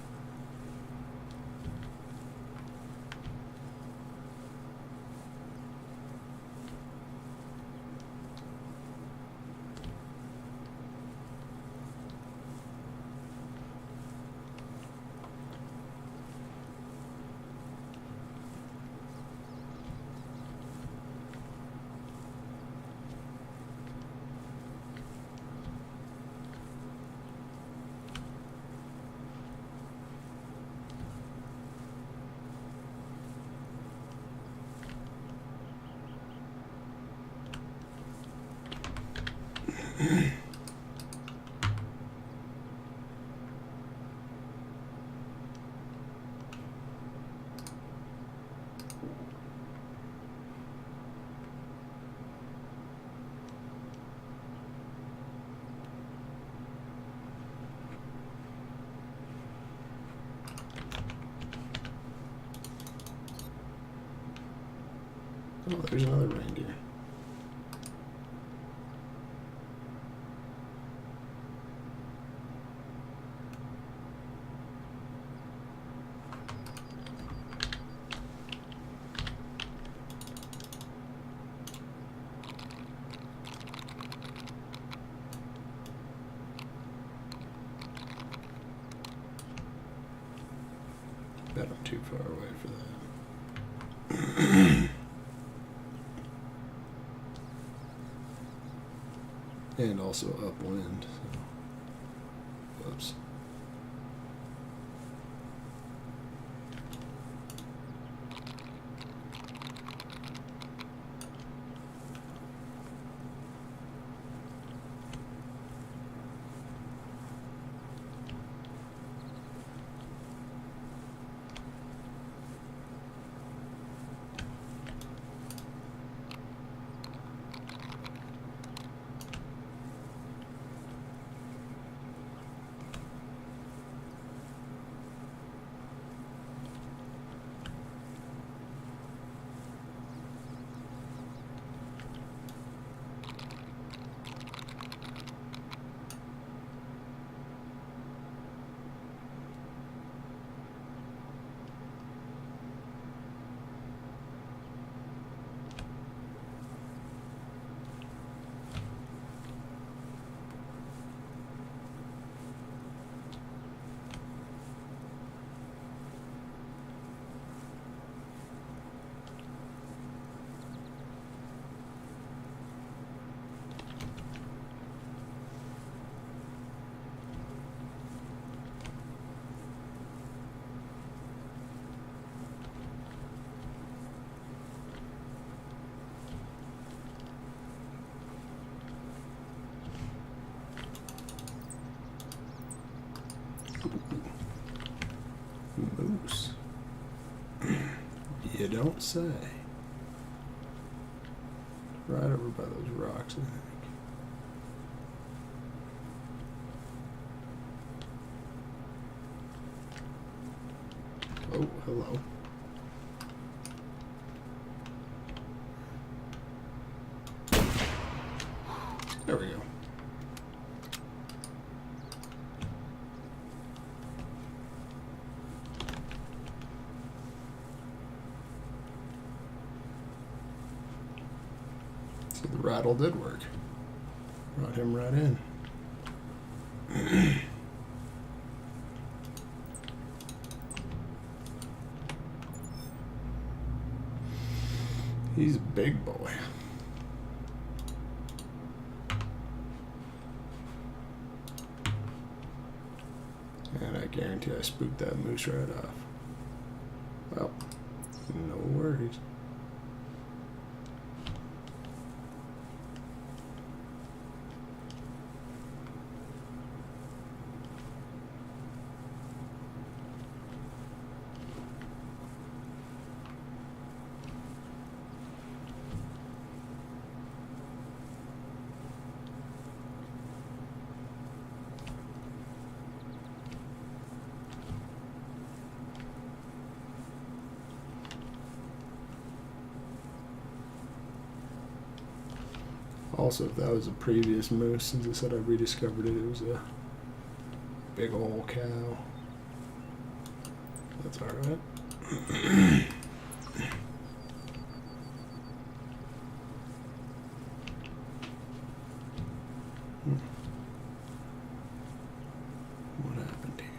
Oh, there's another reindeer. Bet I'm too far away for that. And also upwind. So. Whoops. Moose. You don't say. Right over by those rocks, I think. Oh, hello. There we go. So the rattle did work. Brought him right in. He's a big boy. And I guarantee I spooked that moose right off. Well, no worries. Also, if that was a previous moose, since I said I rediscovered it, it was a big old cow. That's alright. What happened here?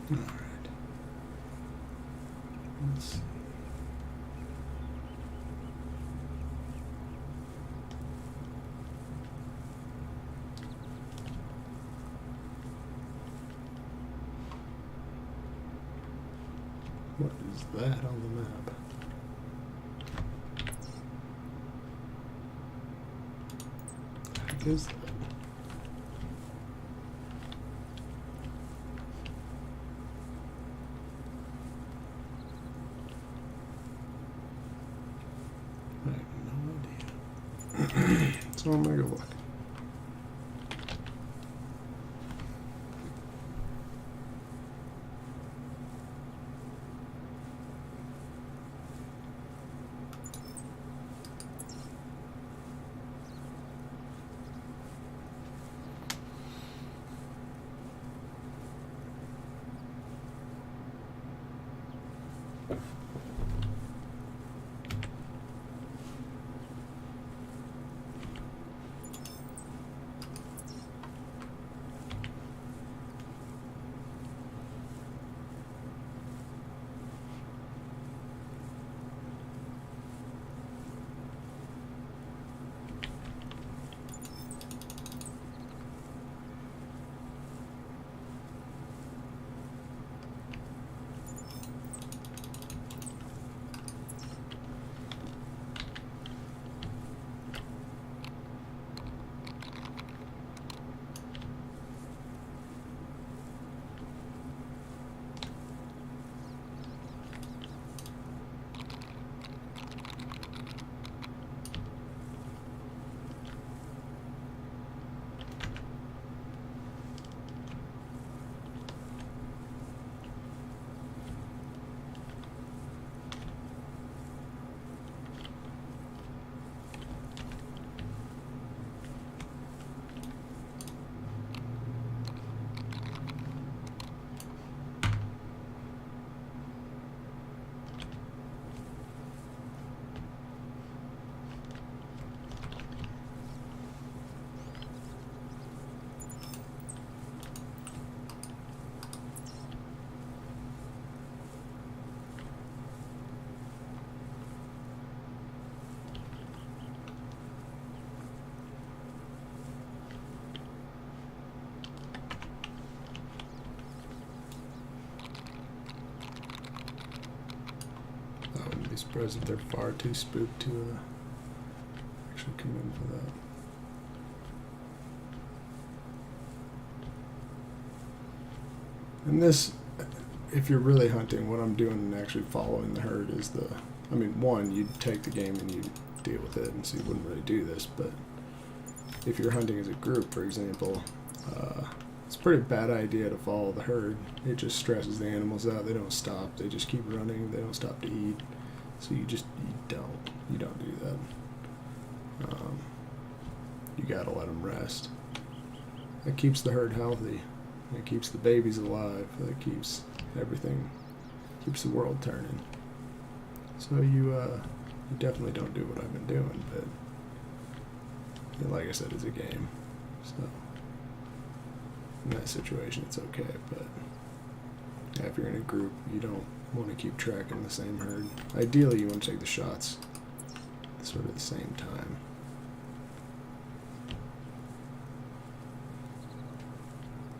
All right. Let's see. What is that on the map? What is that? I have no idea. So I'm gonna go look. I wouldn't be surprised if they're far too spooked to actually come in for that. And this, if you're really hunting, what I'm doing and actually following the herd is I mean, one, you'd take the game and you deal with it, and so you wouldn't really do this, but if you're hunting as a group, for example, it's a pretty bad idea to follow the herd. It just stresses the animals out. They don't stop. They just keep running. They don't stop to eat. So you don't do that. You gotta let them rest. That keeps the herd healthy. It keeps the babies alive. That keeps everything, keeps the world turning. So you you definitely don't do what I've been doing, but like I said, it's a game. So in that situation, it's okay. But yeah, if you're in a group, you don't want to keep track in the same herd. Ideally, you want to take the shots sort of at the same time.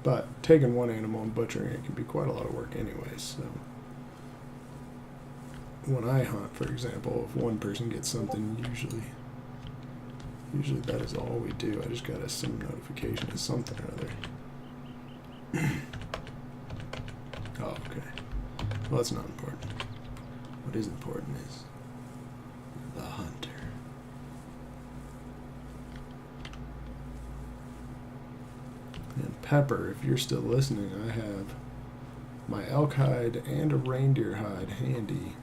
But taking one animal and butchering it can be quite a lot of work anyways. So when I hunt, for example, if one person gets something, usually that is all we do. I just got some notification of something or other. Oh, okay. Well, that's not important. What is important is the hunter. And Pepper, if you're still listening, I have my elk hide and a reindeer hide handy.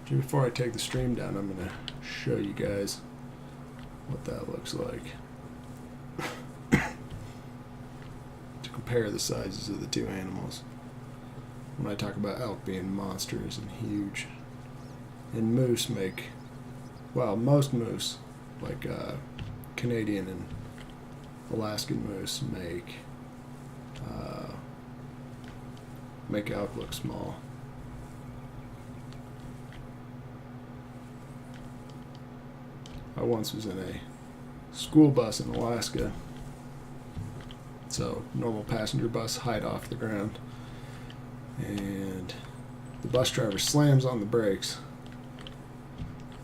Before I take the stream down, I'm going to show you guys what that looks like. To compare the sizes of the two animals. When I talk about elk being monsters and huge. And moose most moose, like Canadian and Alaskan moose, make elk look small. I once was in a school bus in Alaska. So, normal passenger bus, height off the ground. And the bus driver slams on the brakes.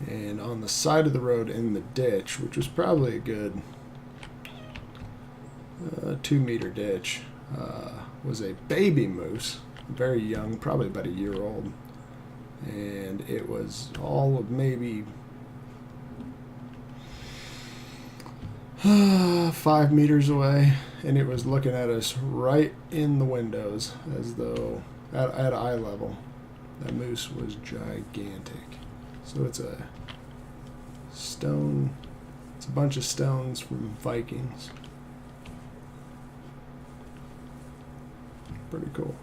And on the side of the road in the ditch, which was probably a good 2-meter ditch, was a baby moose, very young, probably about a year old. And it was all of maybe 5 meters away, and it was looking at us right in the windows as though at eye level. That moose was gigantic. So it's a bunch of stones from Vikings. Pretty cool.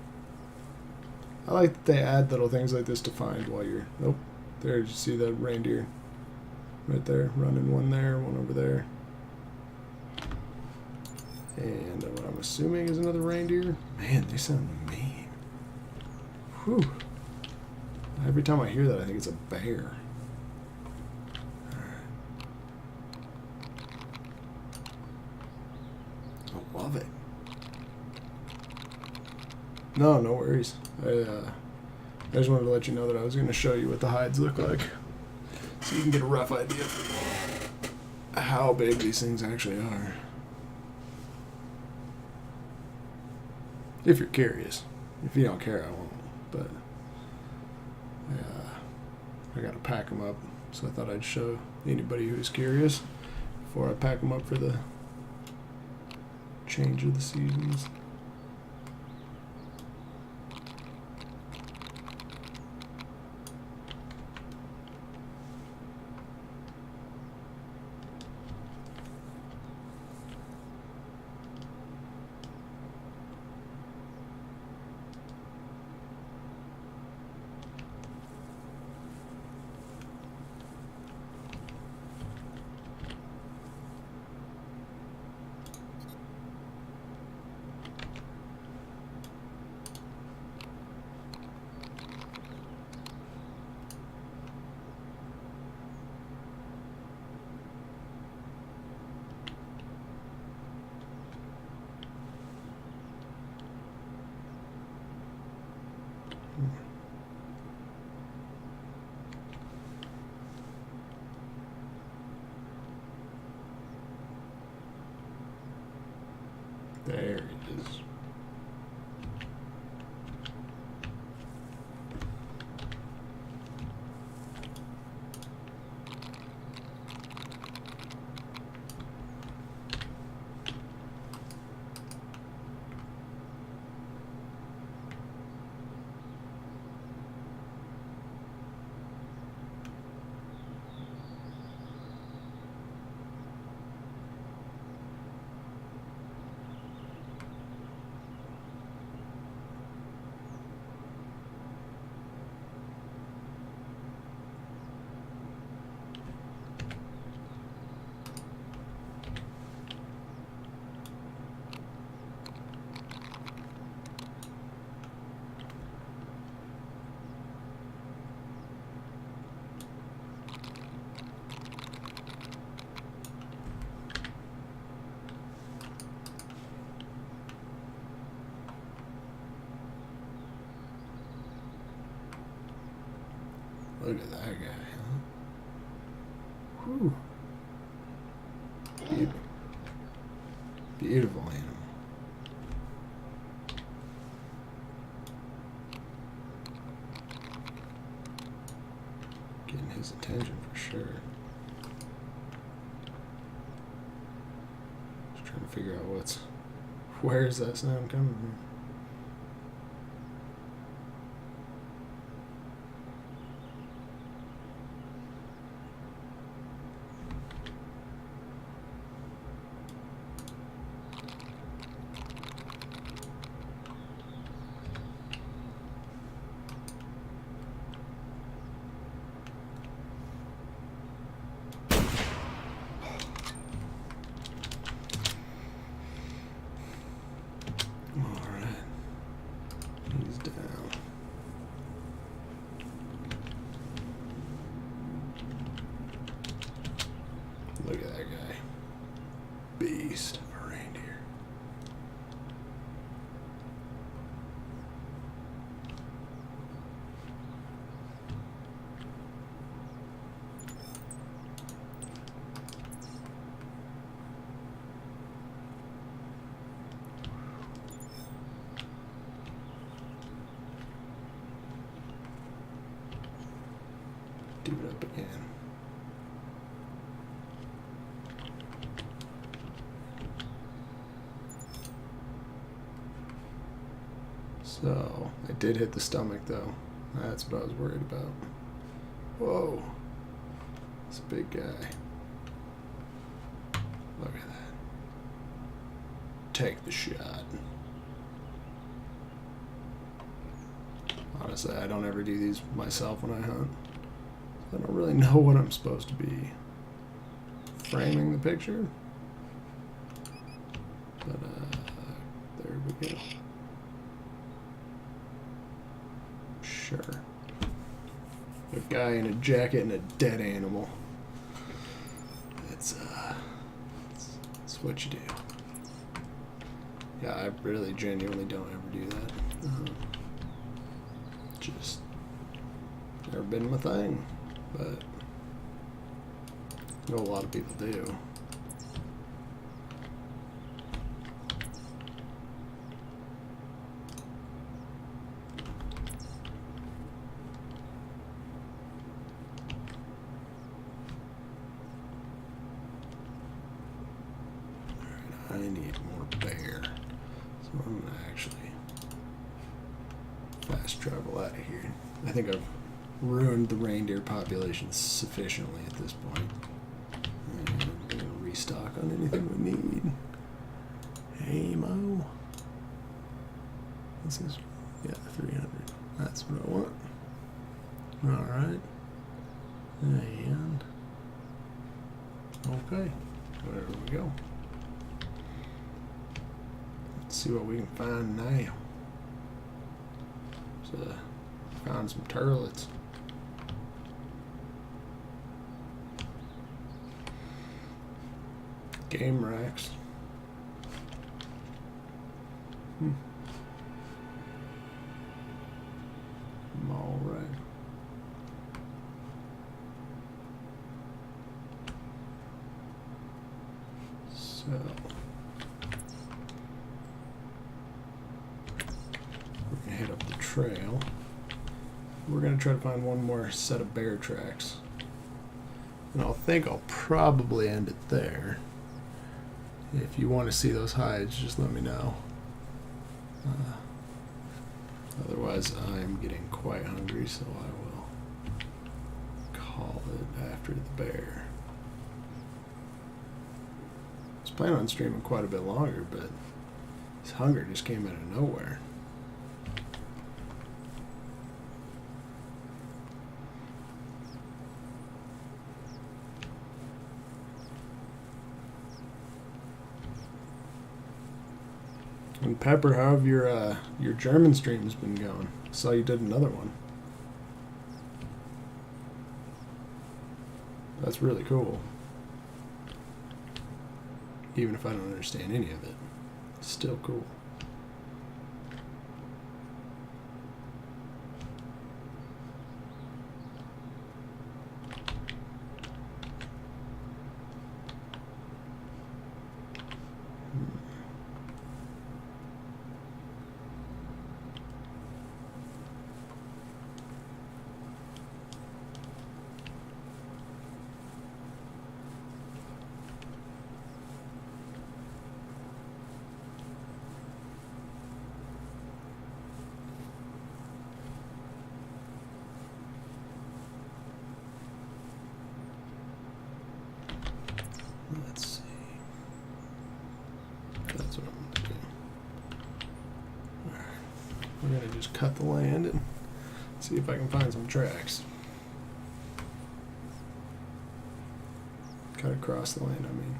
I like that they add little things like this to find while you're... Nope. There, did you see the reindeer? Right there, running one there, one over there. And what I'm assuming is another reindeer. Man, they sound mean. Whew. Every time I hear that, I think it's a bear. Alright. I love it. No worries. I just wanted to let you know that I was going to show you what the hides look like, so you can get a rough idea of how big these things actually are. If you're curious. If you don't care, I won't. But I got to pack them up, so I thought I'd show anybody who's curious before I pack them up for the change of the seasons. There it is. Look at that guy, huh? Whew. Beautiful. Beautiful animal. Getting his attention for sure. Just trying to figure out where's that sound coming from. Look at that guy. Beast of a reindeer. Do it up again. So, I did hit the stomach though. That's what I was worried about. Whoa. It's a big guy. Look at that. Take the shot. Honestly, I don't ever do these myself when I hunt. I don't really know what I'm supposed to be framing the picture. But, there we go. Sure. A guy in a jacket and a dead animal. It's what you do. Yeah, I really genuinely don't ever do that. Just never been my thing, but I know a lot of people do. I need more bear, so I'm gonna actually fast travel out of here. I think I've ruined the reindeer population sufficiently at this point. And we're gonna restock on anything we need. Hey Mo. This is, yeah, 300. That's what I want. Alright. And okay. There we go. See what we can find now. So, found some turtlets. Game racks. All right. So. Hit up the trail. We're going to try to find one more set of bear tracks. And I'll probably end it there. If you want to see those hides, just let me know. Otherwise, I'm getting quite hungry, so I will call it after the bear. I was planning on streaming quite a bit longer, but this hunger just came out of nowhere. And Pepper, how have your German streams been going? I saw you did another one. That's really cool. Even if I don't understand any of it, it's still cool. Let's see. That's what I'm going to do. Alright. We're going to just cut the land and see if I can find some tracks. Cut across the land, I mean.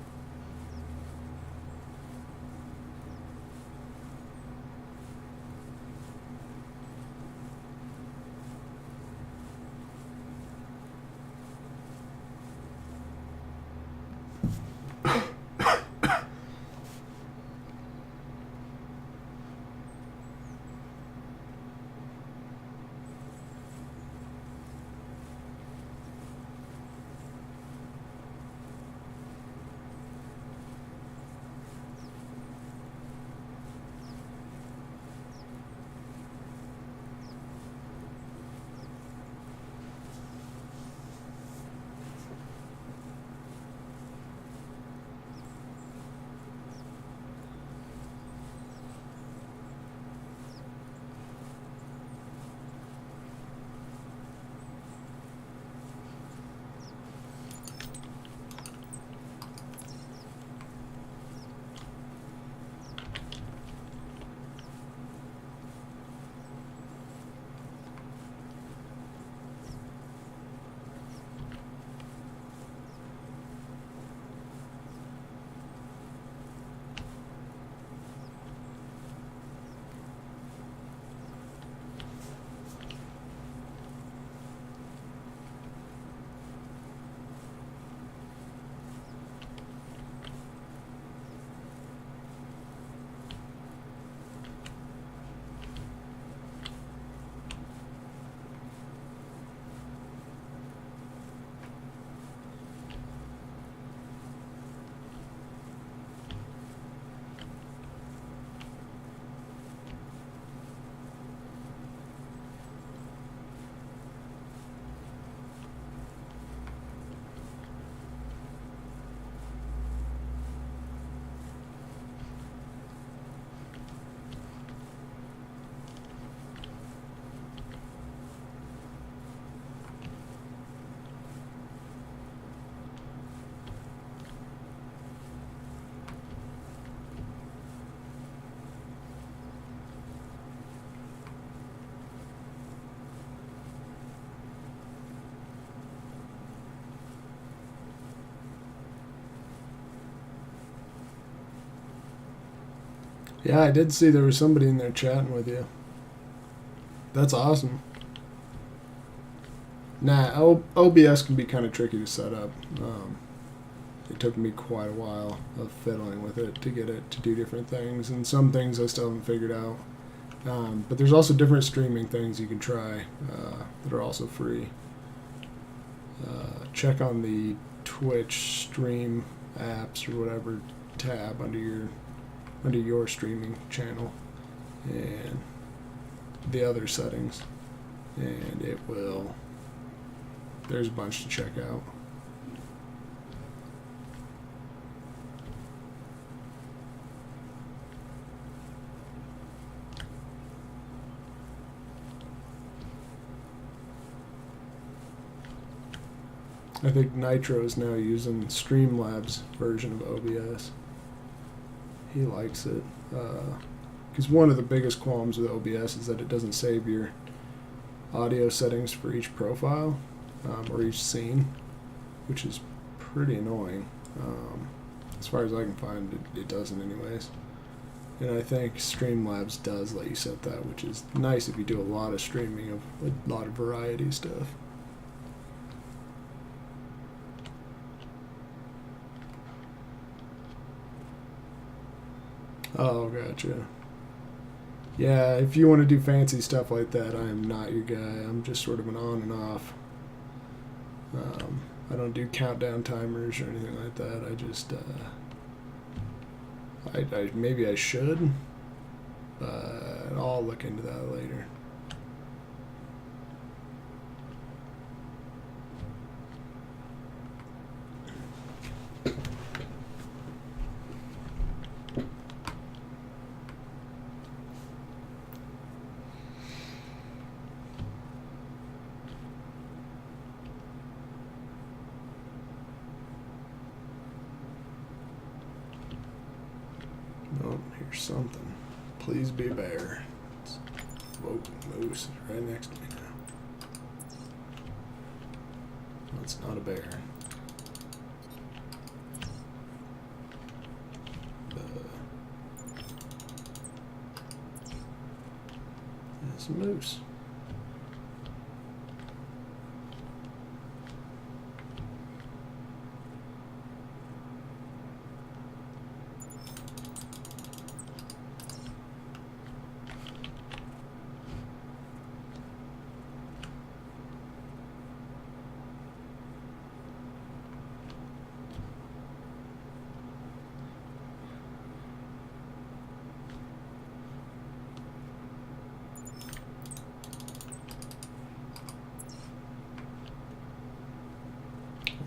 Yeah, I did see there was somebody in there chatting with you. That's awesome. Nah, OBS can be kind of tricky to set up. It took me quite a while of fiddling with it to get it to do different things, and some things I still haven't figured out. But there's also different streaming things you can try that are also free. Check on the Twitch stream apps or whatever tab under your streaming channel and the other settings, and it will. There's a bunch to check out. I think Nitro is now using Streamlabs version of OBS. He likes it. Because one of the biggest qualms with OBS is that it doesn't save your audio settings for each profile or each scene, which is pretty annoying. As far as I can find, it doesn't anyways. And I think Streamlabs does let you set that, which is nice if you do a lot of streaming of a lot of variety stuff. Oh, gotcha. Yeah, if you want to do fancy stuff like that, I am not your guy. I'm just sort of an on and off. I don't do countdown timers or anything like that. I just, maybe I should, but I'll look into that later. Here's something. Please be a bear. Whoa, moose is right next to me now. That's not a bear. It's a moose.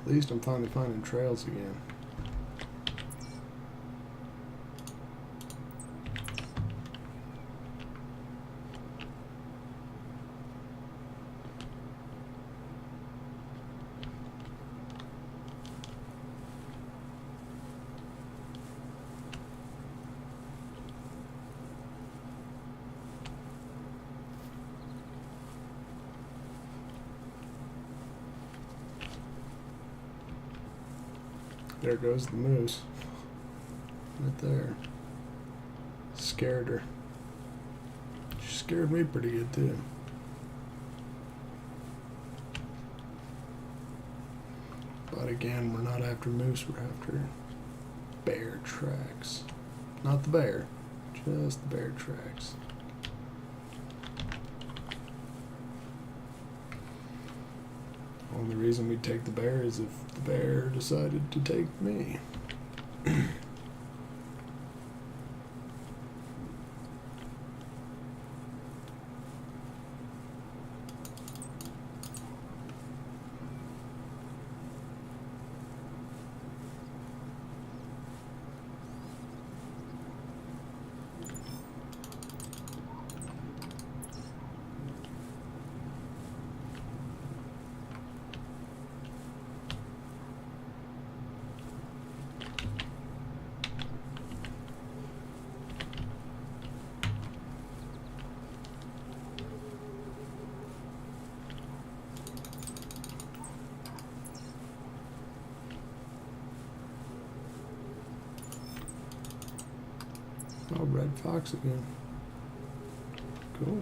At least I'm finally finding trails again. There goes the moose. Right there. Scared her. She scared me pretty good too. But again, we're not after moose, we're after bear tracks. Not the bear, just the bear tracks. Only reason we'd take the bear is if the bear decided to take me. Oh, red fox again. Cool.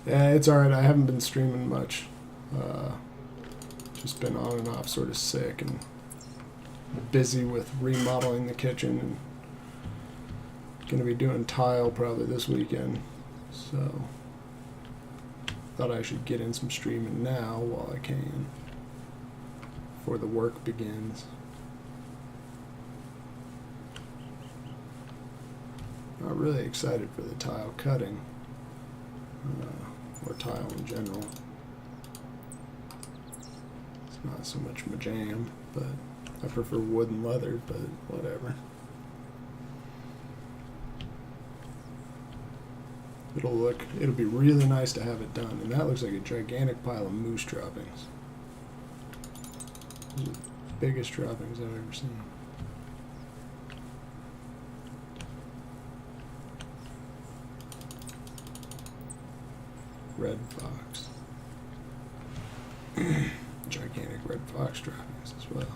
Yeah, it's alright. I haven't been streaming much. Just been on and off, sort of sick and busy with remodeling the kitchen and gonna be doing tile probably this weekend. So thought I should get in some streaming now while I can before the work begins. Not really excited for the tile cutting or tile in general. It's not so much my jam, but I prefer wood and leather, but whatever. It'll be really nice to have it done, and that looks like a gigantic pile of moose droppings. Those are the biggest droppings I've ever seen. Red fox. Gigantic red fox droppings as well.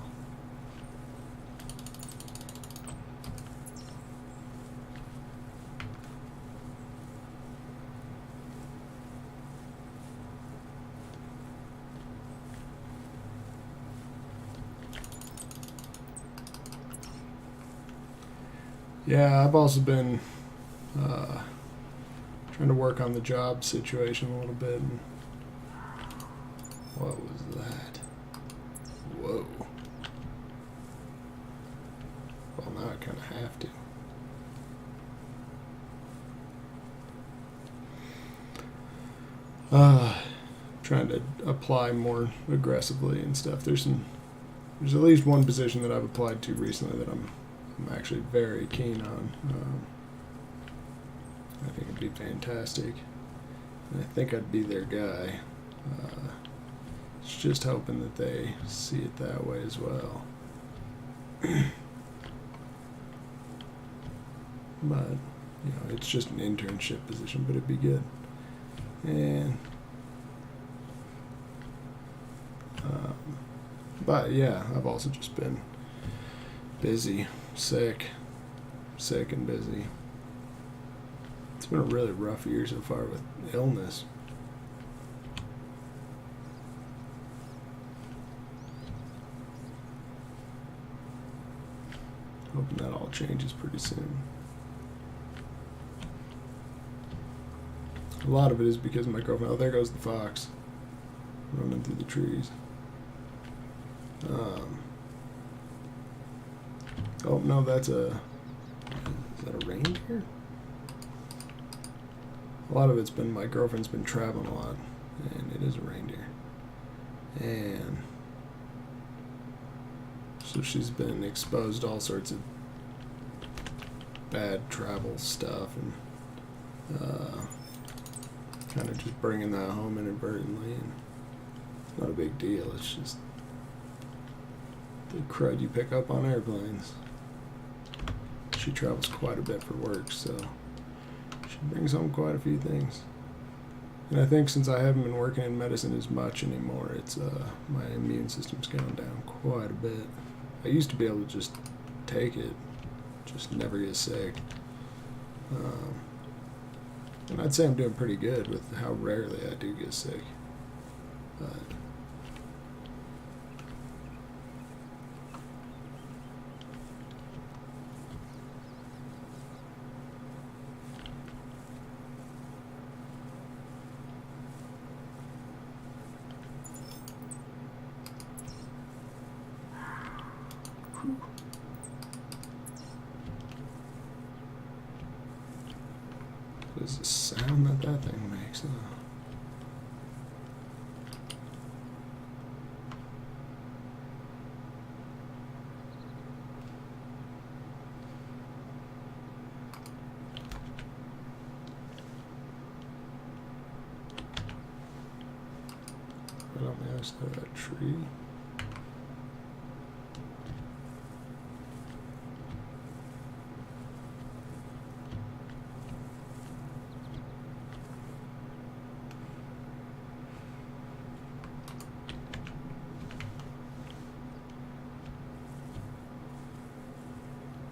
Yeah, I've also been trying to work on the job situation a little bit. And what was that? Whoa. Well, now I kind of have to. Trying to apply more aggressively and stuff. There's at least one position that I've applied to recently that I'm actually very keen on. I think it'd be fantastic. And I think I'd be their guy. It's just hoping that they see it that way as well. But, you know, it's just an internship position, but it'd be good. And, but yeah, I've also just been busy, sick and busy. It's been a really rough year so far with illness. Hoping that all changes pretty soon. A lot of it is because of my girlfriend. Oh, there goes the fox running through the trees. Oh no, is that a reindeer? A lot of it's been my girlfriend's been traveling a lot, and it is a reindeer. And so she's been exposed to all sorts of bad travel stuff, and kind of just bringing that home inadvertently, and it's not a big deal. It's just the crud you pick up on airplanes. She travels quite a bit for work, so she brings home quite a few things. And I think since I haven't been working in medicine as much anymore, it's my immune system's gone down quite a bit. I used to be able to just take it, just never get sick. And I'd say I'm doing pretty good with how rarely I do get sick. But what is the sound that thing makes? Right on the other side of that tree.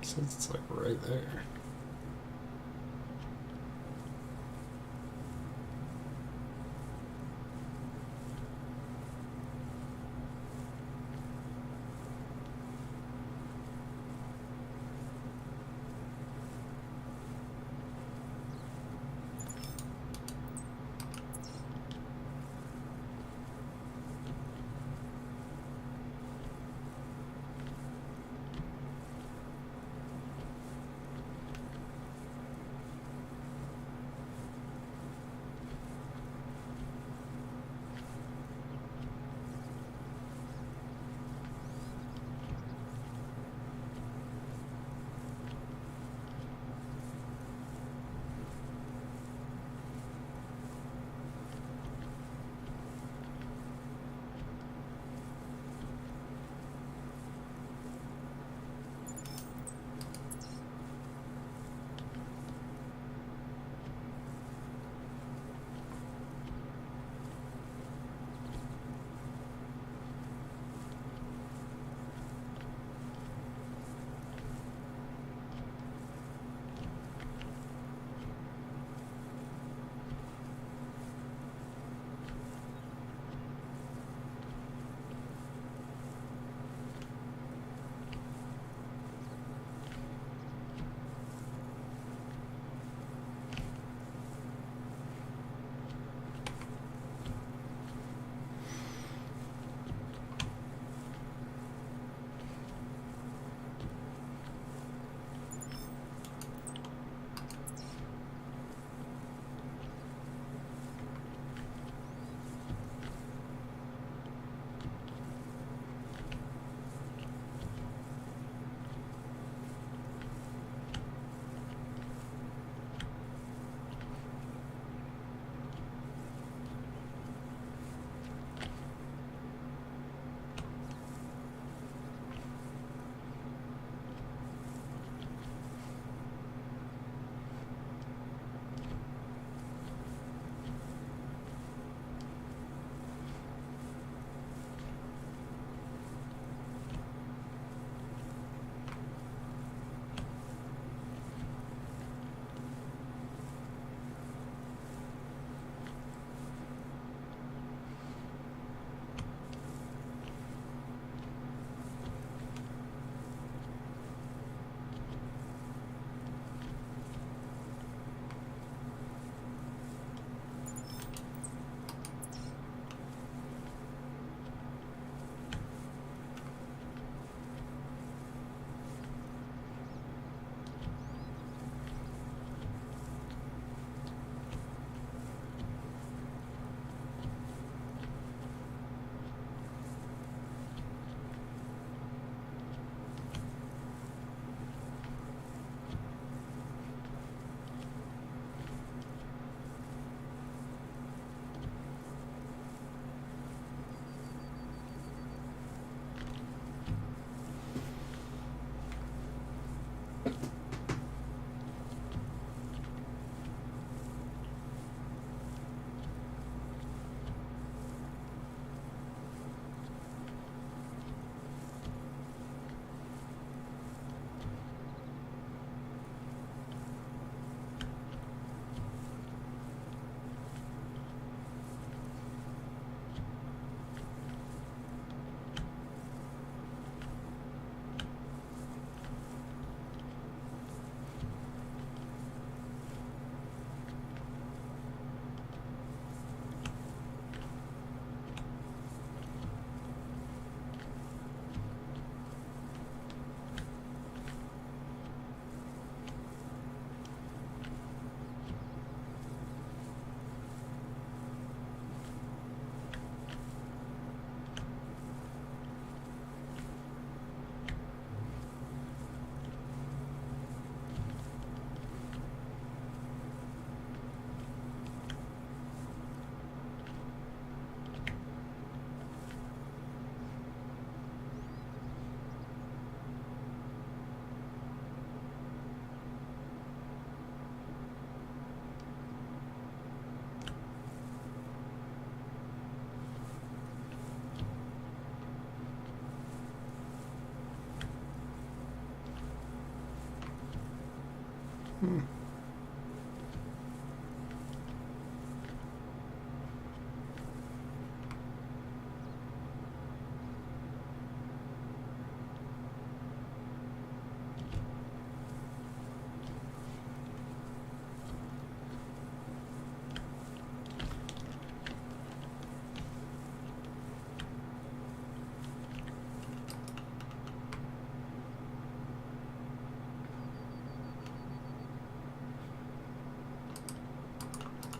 Since it's like right there.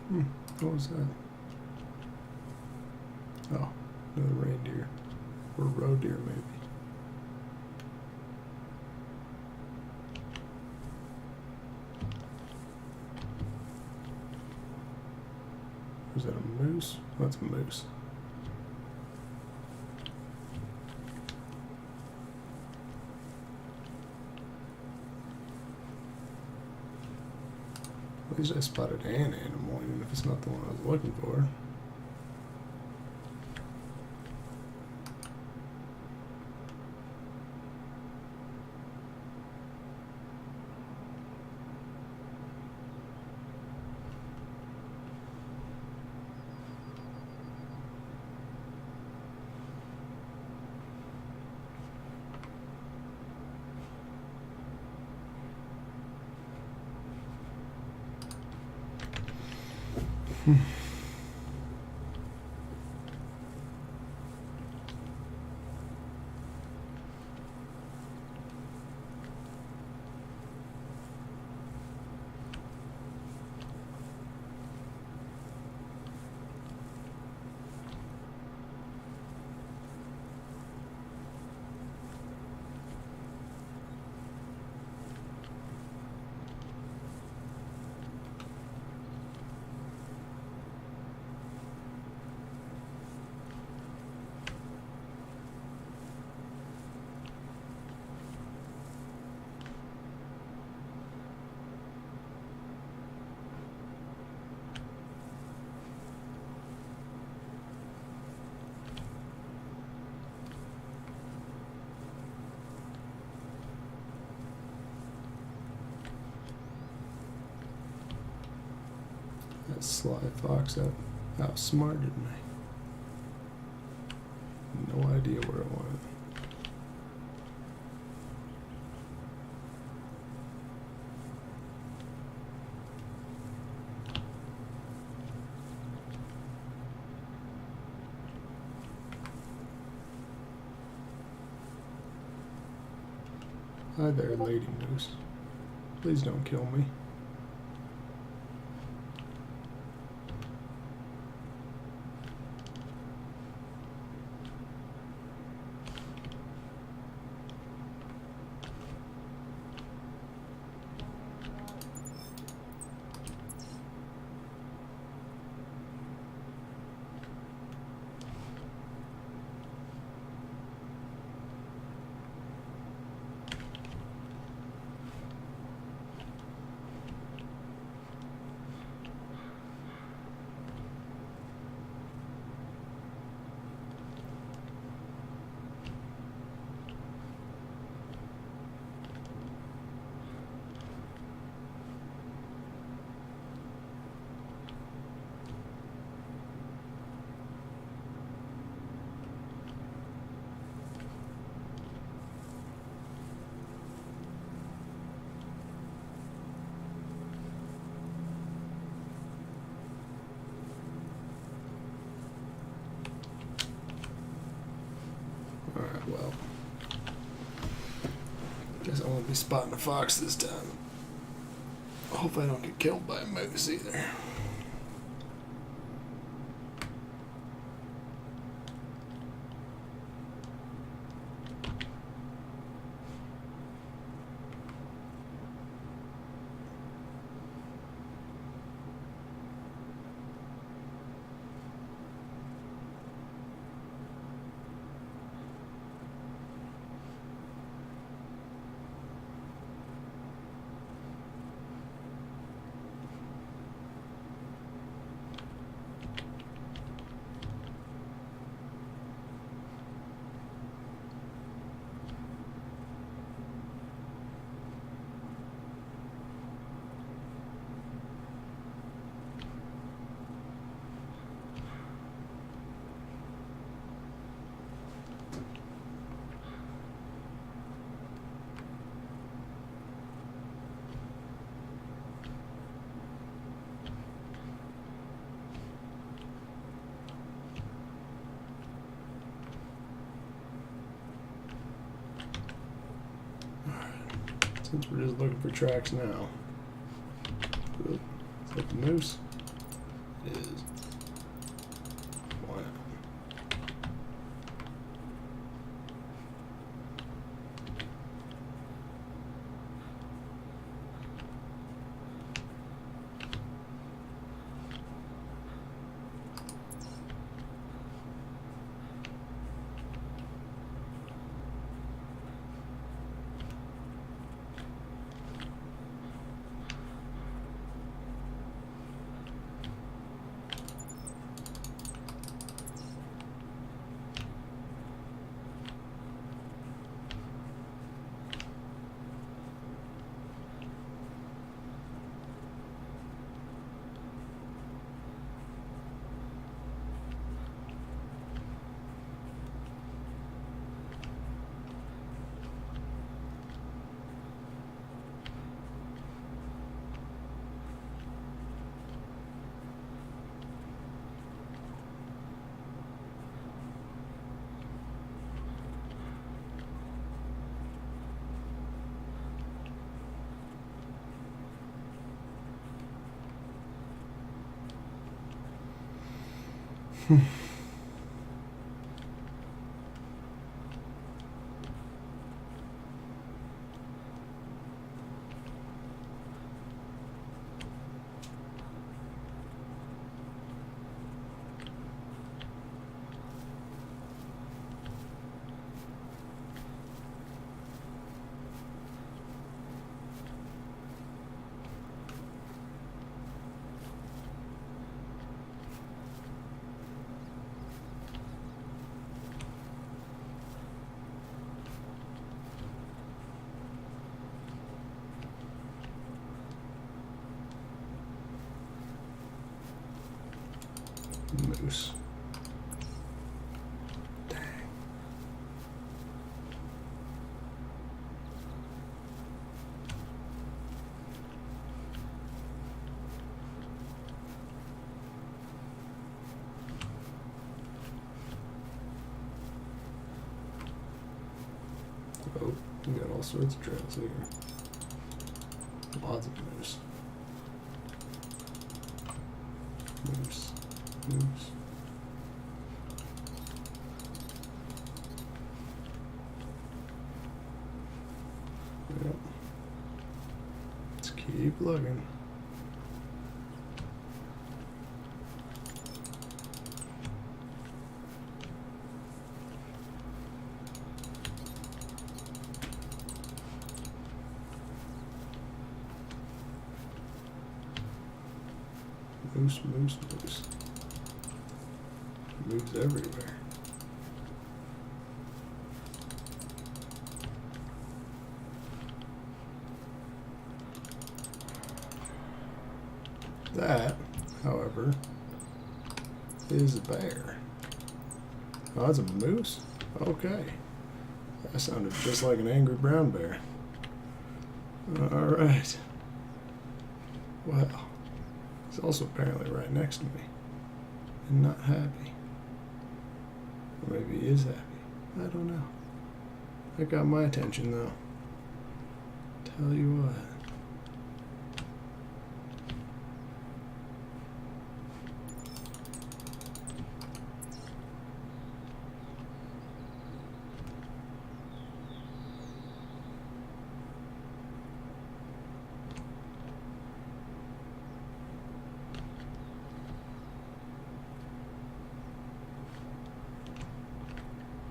What was that? Oh, another reindeer. Or roe deer, maybe. Is that a moose? That's a moose. At least I spotted an animal, even if it's not the one I was looking for. That sly fox outsmarted me. No idea where it went. Hi there, lady moose. Please don't kill me. Alright, well. Guess I won't be spotting a fox this time. Hope I don't get killed by a moose either. Since we're just looking for tracks now. Is that the moose? is. Why not? Moose. Dang. Oh, we got all sorts of trails here. Lots of moose. Moose. Moose. Yep. Let's keep looking. Moose, moose, moose. Moves everywhere. That, however, is a bear. Oh, that's a moose? Okay. That sounded just like an angry brown bear. Alright. Well, he's also apparently right next to me and not happy. Or maybe he is happy. I don't know. That got my attention though. Tell you what.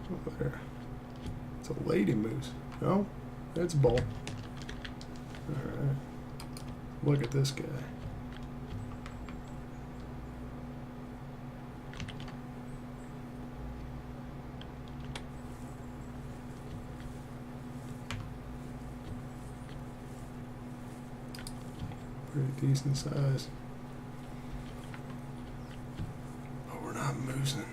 Oh, there. It's a lady moose. No, it's a bull. Alright. Look at this guy. Pretty decent size. But we're not moosing.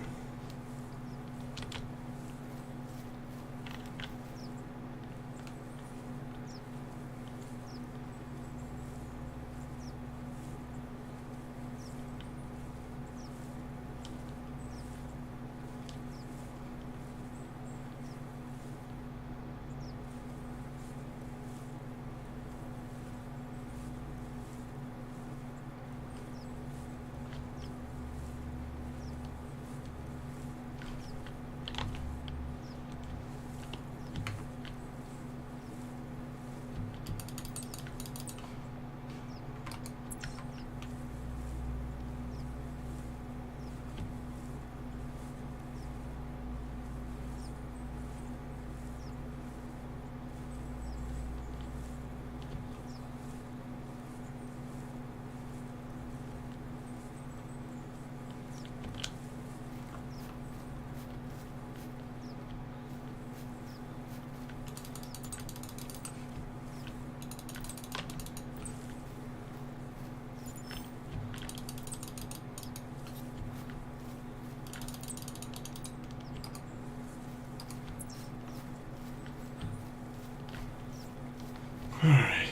Alright,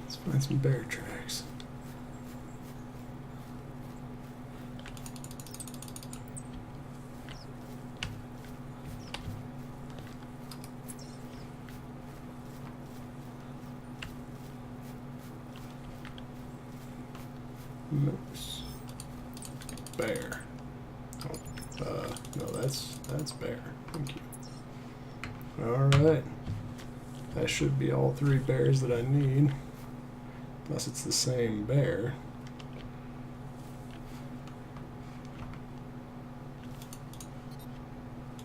let's find some bear tracks. Moose. Bear. Oh, no, that's bear. Thank you. Alright. That should be all 3 bears that I need. Unless it's the same bear.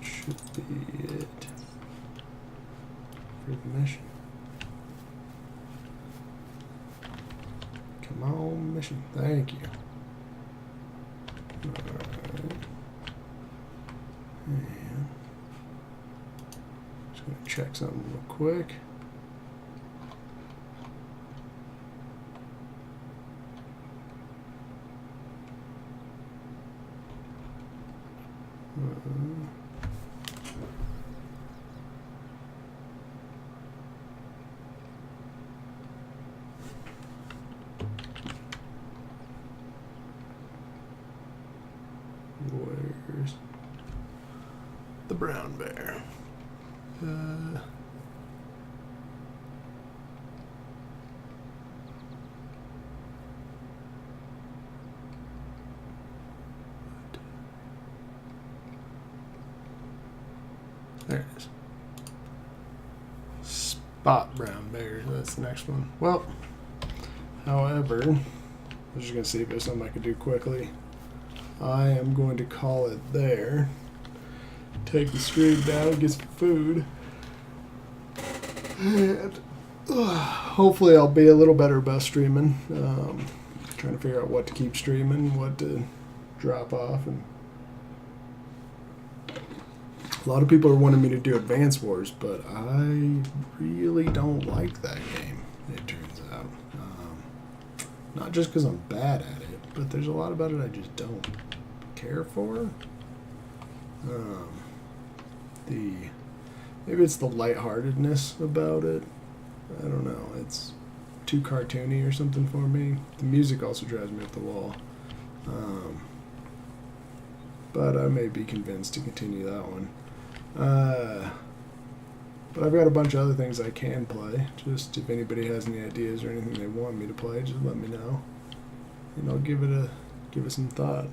Should be it for the mission. Come on, mission. Thank you. Alright. And just gonna check something real quick. Where's the brown bear? There it is. Spot brown bear. That's the next one. Well, however, I was just going to see if there's something I could do quickly. I am going to call it there. Take the stream down, get some food. And hopefully I'll be a little better about streaming. Trying to figure out what to keep streaming, what to drop off. And a lot of people are wanting me to do Advance Wars, but I really don't like that game, it turns out. Not just because I'm bad at it, but there's a lot about it I just don't care for. Maybe it's the lightheartedness about it. I don't know. It's too cartoony or something for me. The music also drives me up the wall. But I may be convinced to continue that one. But I've got a bunch of other things I can play. Just if anybody has any ideas or anything they want me to play, just let me know, and I'll give it some thought.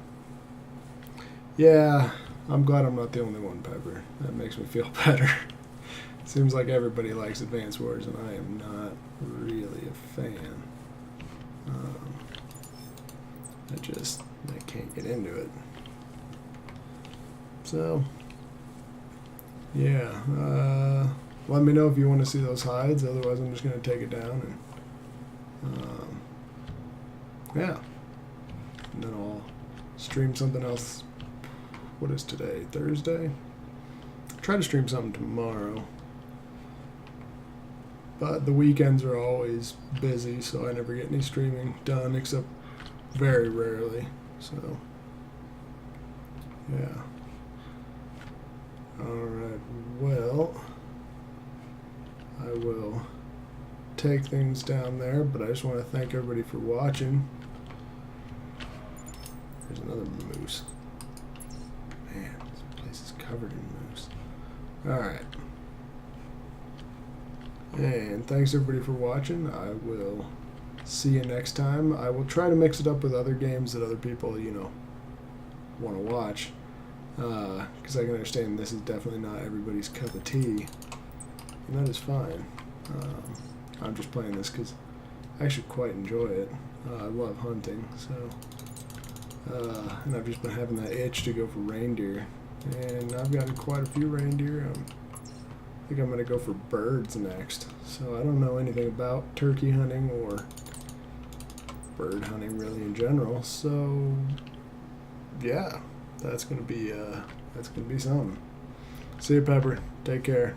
Yeah, I'm glad I'm not the only one, Pepper. That makes me feel better. Seems like everybody likes Advance Wars, and I am not really a fan. I can't get into it. So, yeah. Let me know if you want to see those hides. Otherwise, I'm just going to take it down. And yeah. And then I'll stream something else. What is today? Thursday? Try to stream something tomorrow. But the weekends are always busy, so I never get any streaming done, except very rarely. So, yeah. Alright, well, I will take things down there, but I just want to thank everybody for watching. There's another moose. Man, this place is covered in moose. Alright. And thanks everybody for watching. I will see you next time. I will try to mix it up with other games that other people, want to watch. Because I can understand this is definitely not everybody's cup of tea. And that is fine. I'm just playing this because I actually quite enjoy it. I love hunting, so... and I've just been having that itch to go for reindeer. And I've gotten quite a few reindeer. I think I'm going to go for birds next. So I don't know anything about turkey hunting or bird hunting really in general. So yeah, that's going to be something. See you, Pepper. Take care.